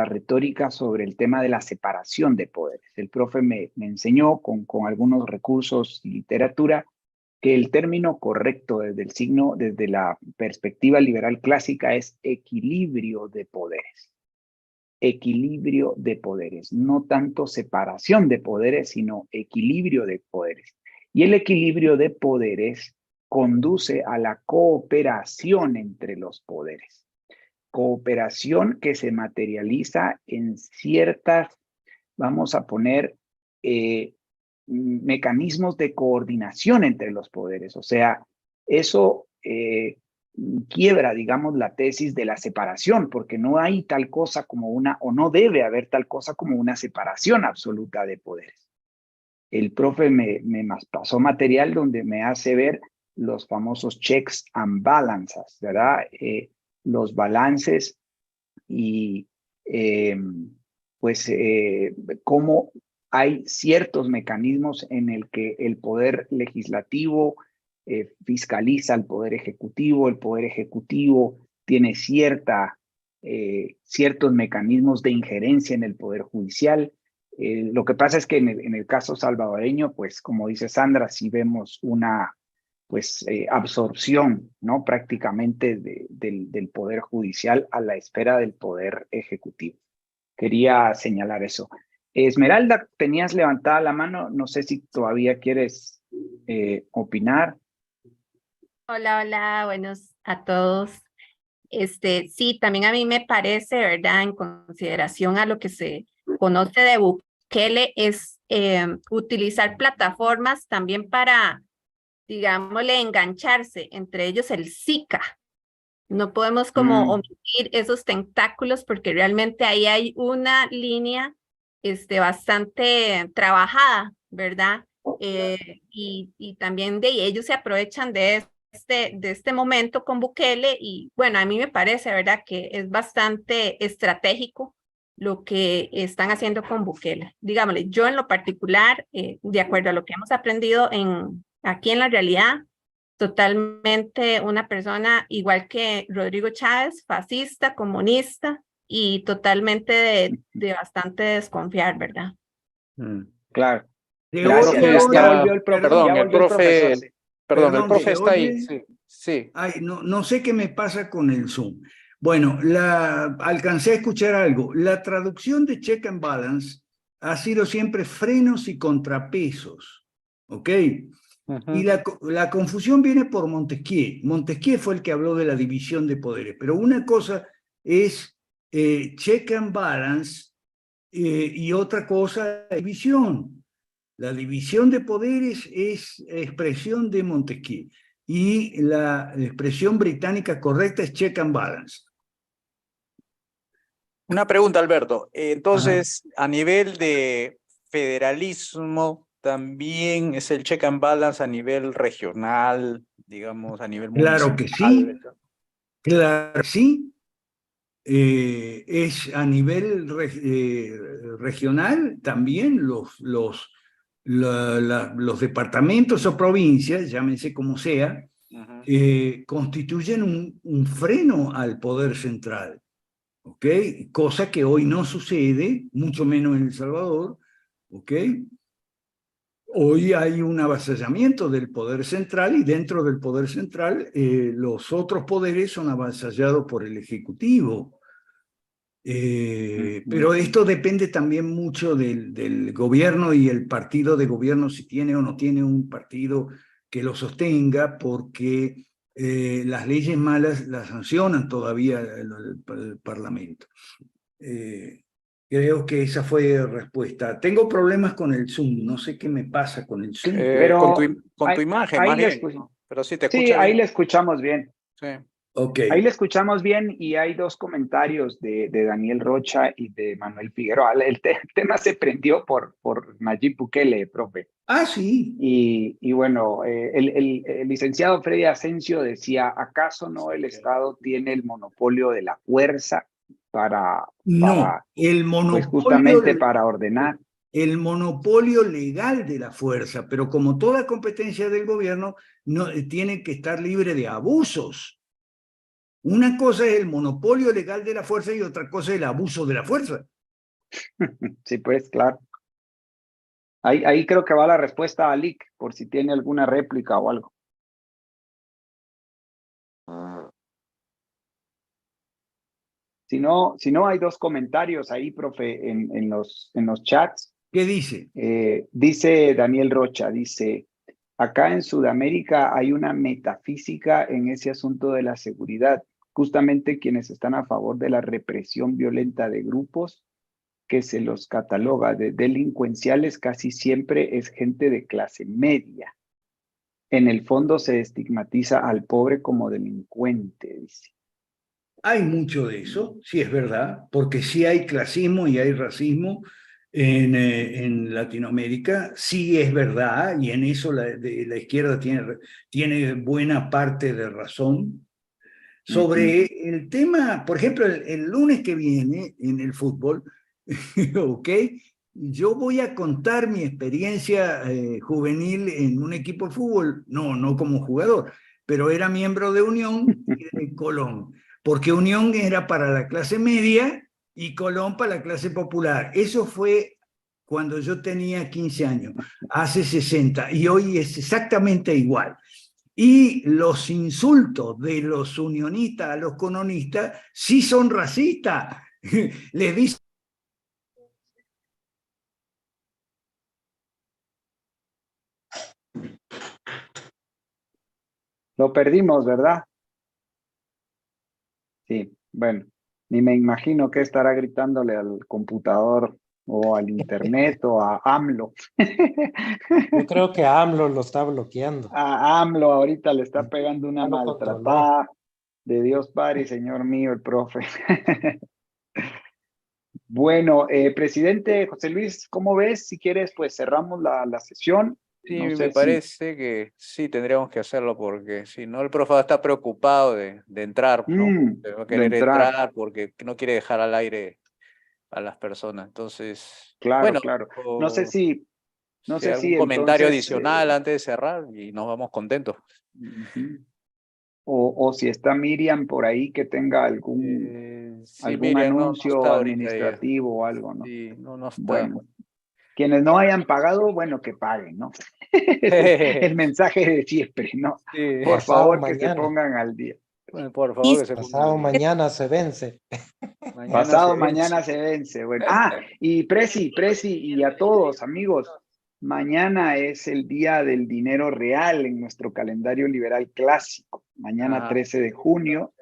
retórica sobre el tema de la separación de poderes. El profe me enseñó con algunos recursos y literatura que el término correcto desde la perspectiva liberal clásica es equilibrio de poderes. Equilibrio de poderes, no tanto separación de poderes, sino equilibrio de poderes. Y el equilibrio de poderes conduce a la cooperación entre los poderes. Cooperación que se materializa en ciertas, vamos a poner, mecanismos de coordinación entre los poderes. O sea, eso quiebra, digamos, la tesis de la separación, porque no hay tal cosa como o no debe haber tal cosa como una separación absoluta de poderes. El profe me pasó material donde me hace ver los famosos checks and balances, ¿verdad? Los balances y cómo hay ciertos mecanismos en el que el poder legislativo fiscaliza al poder ejecutivo tiene ciertos mecanismos de injerencia en el poder judicial. Lo que pasa es que en el caso salvadoreño, pues como dice Sandra, sí vemos una absorción, ¿no? Prácticamente del poder judicial a la esfera del poder ejecutivo. Quería señalar eso. Esmeralda, tenías levantada la mano, no sé si todavía quieres opinar. Hola, buenos a todos. Sí, también a mí me parece, ¿verdad? En consideración a lo que se conoce de Bukele, es utilizar plataformas también para, digámosle, engancharse, entre ellos el SICA. No podemos como omitir esos tentáculos porque realmente ahí hay una línea bastante trabajada, ¿verdad? Y también ellos se aprovechan de este momento con Bukele y bueno, a mí me parece, ¿verdad? Que es bastante estratégico lo que están haciendo con Bukele. Digámosle, yo en lo particular, de acuerdo a lo que hemos aprendido aquí en la realidad, totalmente una persona igual que Rodrigo Chávez, fascista, comunista y totalmente de bastante desconfiar, ¿verdad? Claro. Gracias. Ya volvió el profe. Perdón, el profe. Perdón, el profe está ahí. Oye? Sí. Ay, no sé qué me pasa con el Zoom. Bueno, alcancé a escuchar algo. La traducción de check and balance ha sido siempre frenos y contrapesos, ¿ok? Y la confusión viene por Montesquieu. Montesquieu fue el que habló de la división de poderes, pero una cosa es check and balance y otra cosa es división. La división de poderes es expresión de Montesquieu y la expresión británica correcta es check and balance. Una pregunta, Alberto. Entonces, a nivel de federalismo, también es el check and balance a nivel regional, digamos, a nivel municipal. Claro que sí, claro que sí. Es a nivel regional también los departamentos o provincias, llámense como sea, constituyen un freno al poder central, ¿ok? Cosa que hoy no sucede, mucho menos en El Salvador, ¿ok? Hoy hay un avasallamiento del poder central y dentro del poder central los otros poderes son avasallados por el Ejecutivo. Pero esto depende también mucho del gobierno y el partido de gobierno, si tiene o no tiene un partido que lo sostenga, porque las leyes malas las sancionan todavía el Parlamento. Creo que esa fue la respuesta. Tengo problemas con el Zoom, no sé qué me pasa con el Zoom. Pero con tu imagen, ahí más le bien, escuch- ¿no? Pero sí te Sí, escucha ahí bien. le escuchamos bien. Sí. Ok, Ahí le escuchamos bien y hay dos comentarios de Daniel Rocha y de Manuel Figueroa. El tema se prendió por Nayib Bukele, profe. sí. Y bueno, el licenciado Freddy Asensio decía, ¿acaso no el Estado tiene el monopolio de la fuerza para No, pues justamente para ordenar? el monopolio legal de la fuerza, pero como toda competencia del gobierno, no, tiene que estar libre de abusos. Una cosa es el monopolio legal de la fuerza y otra cosa es el abuso de la fuerza. Sí, pues claro. Ahí creo que va la respuesta a Lick, por si tiene alguna réplica o algo. Si no hay dos comentarios ahí, profe, en los chats. ¿Qué dice? Dice Daniel Rocha, dice, acá en Sudamérica hay una metafísica en ese asunto de la seguridad. Justamente quienes están a favor de la represión violenta de grupos que se los cataloga de delincuenciales casi siempre es gente de clase media. En el fondo se estigmatiza al pobre como delincuente, dice. Hay mucho de eso, sí es verdad, porque sí hay clasismo y hay racismo en Latinoamérica, sí es verdad, y en eso la izquierda tiene buena parte de razón. Sobre el tema, por ejemplo, el lunes que viene en el fútbol, ¿ok? Yo voy a contar mi experiencia juvenil en un equipo de fútbol, no como jugador, pero era miembro de Unión y de Colón, porque Unión era para la clase media y Colón para la clase popular. Eso fue cuando yo tenía 15 años, hace 60, y hoy es exactamente igual. Y los insultos de los unionistas a los colonistas sí son racistas. Les dicen... Lo perdimos, ¿verdad? Sí, bueno, ni me imagino qué estará gritándole al computador o al internet o a AMLO. Yo creo que AMLO lo está bloqueando. A AMLO ahorita le está pegando una Ya lo controló. maltratada de Dios Padre y Señor mío, el profe. Bueno, presidente José Luis, ¿cómo ves? Si quieres, pues cerramos la sesión. Sí, No me sé si... parece que sí tendríamos que hacerlo porque si no el profe está preocupado de entrar, ¿no? Va a de querer entrar, entrar porque no quiere dejar al aire a las personas. Entonces, claro, bueno, claro. No sé si algún comentario entonces... adicional antes de cerrar y nos vamos contentos. o si está Miriam por ahí que tenga algún Sí, Miriam, no está anuncio ahorita ella. administrativo o algo, ¿no? Sí, no está. Bueno, quienes no hayan pagado, bueno, que paguen, ¿no? El mensaje de siempre, ¿no? Sí. Por Pasado favor, que se mañana. pongan al día. Bueno, por favor, que se pongan Pasado al día. mañana se vence. Mañana Pasado se mañana vence. se vence. Bueno, y Presi, y a todos, amigos, mañana es el día del dinero real en nuestro calendario liberal clásico. Mañana 13 de junio,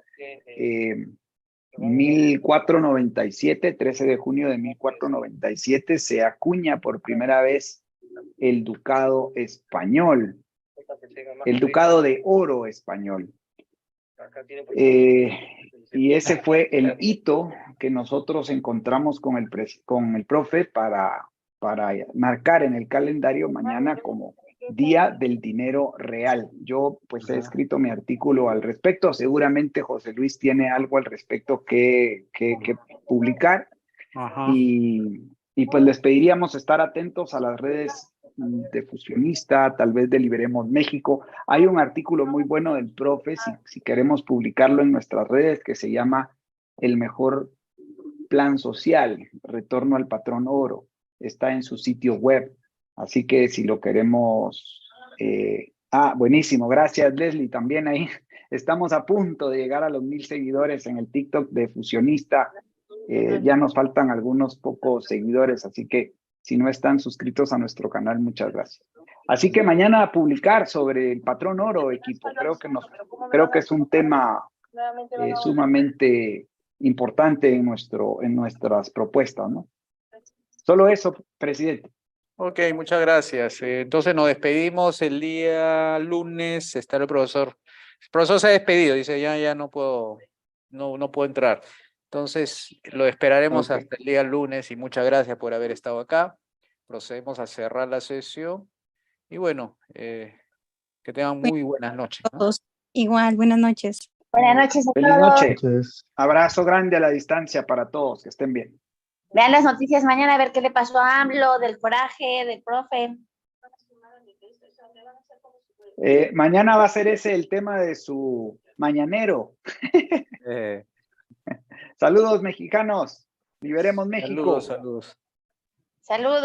1497, 13 de junio de 1497, se acuña por primera vez el ducado español, el ducado de oro español. Y ese fue el hito que nosotros encontramos con el profe para marcar en el calendario mañana como Día del Dinero Real. Yo pues he escrito mi artículo al respecto, seguramente José Luis tiene algo al respecto que publicar. Y pues les pediríamos estar atentos a las redes de Fusionista, tal vez de Liberemos México. Hay un artículo muy bueno del profe, si queremos publicarlo en nuestras redes, que se llama El mejor plan social, retorno al patrón oro. Está en su sitio web, así que si lo queremos... buenísimo, gracias Leslie, también ahí estamos a punto de llegar a los 1000 seguidores en el TikTok de Fusionista. Ya nos faltan algunos pocos seguidores, así que si no están suscritos a nuestro canal, muchas gracias. Así que mañana a publicar sobre el patrón oro, equipo. Creo que es un tema sumamente importante en nuestras propuestas, ¿no? Solo eso, presidente. Ok, muchas gracias. Entonces nos despedimos el día lunes. Está el profesor. El profesor se ha despedido, dice, ya no puedo entrar. Entonces lo esperaremos Ok. hasta el día lunes y muchas gracias por haber estado acá. Procedemos a cerrar la sesión y bueno, que tengan muy buenas noches, ¿no? Todos. Igual, buenas noches. Buenas noches a Feliz todos. noche. Abrazo grande a la distancia para todos. Que estén bien. Vean las noticias mañana a ver qué le pasó a AMLO, del coraje, del profe. Mañana va a ser ese el tema de su mañanero. Saludos, mexicanos. Liberemos México. Saludos. Saludos.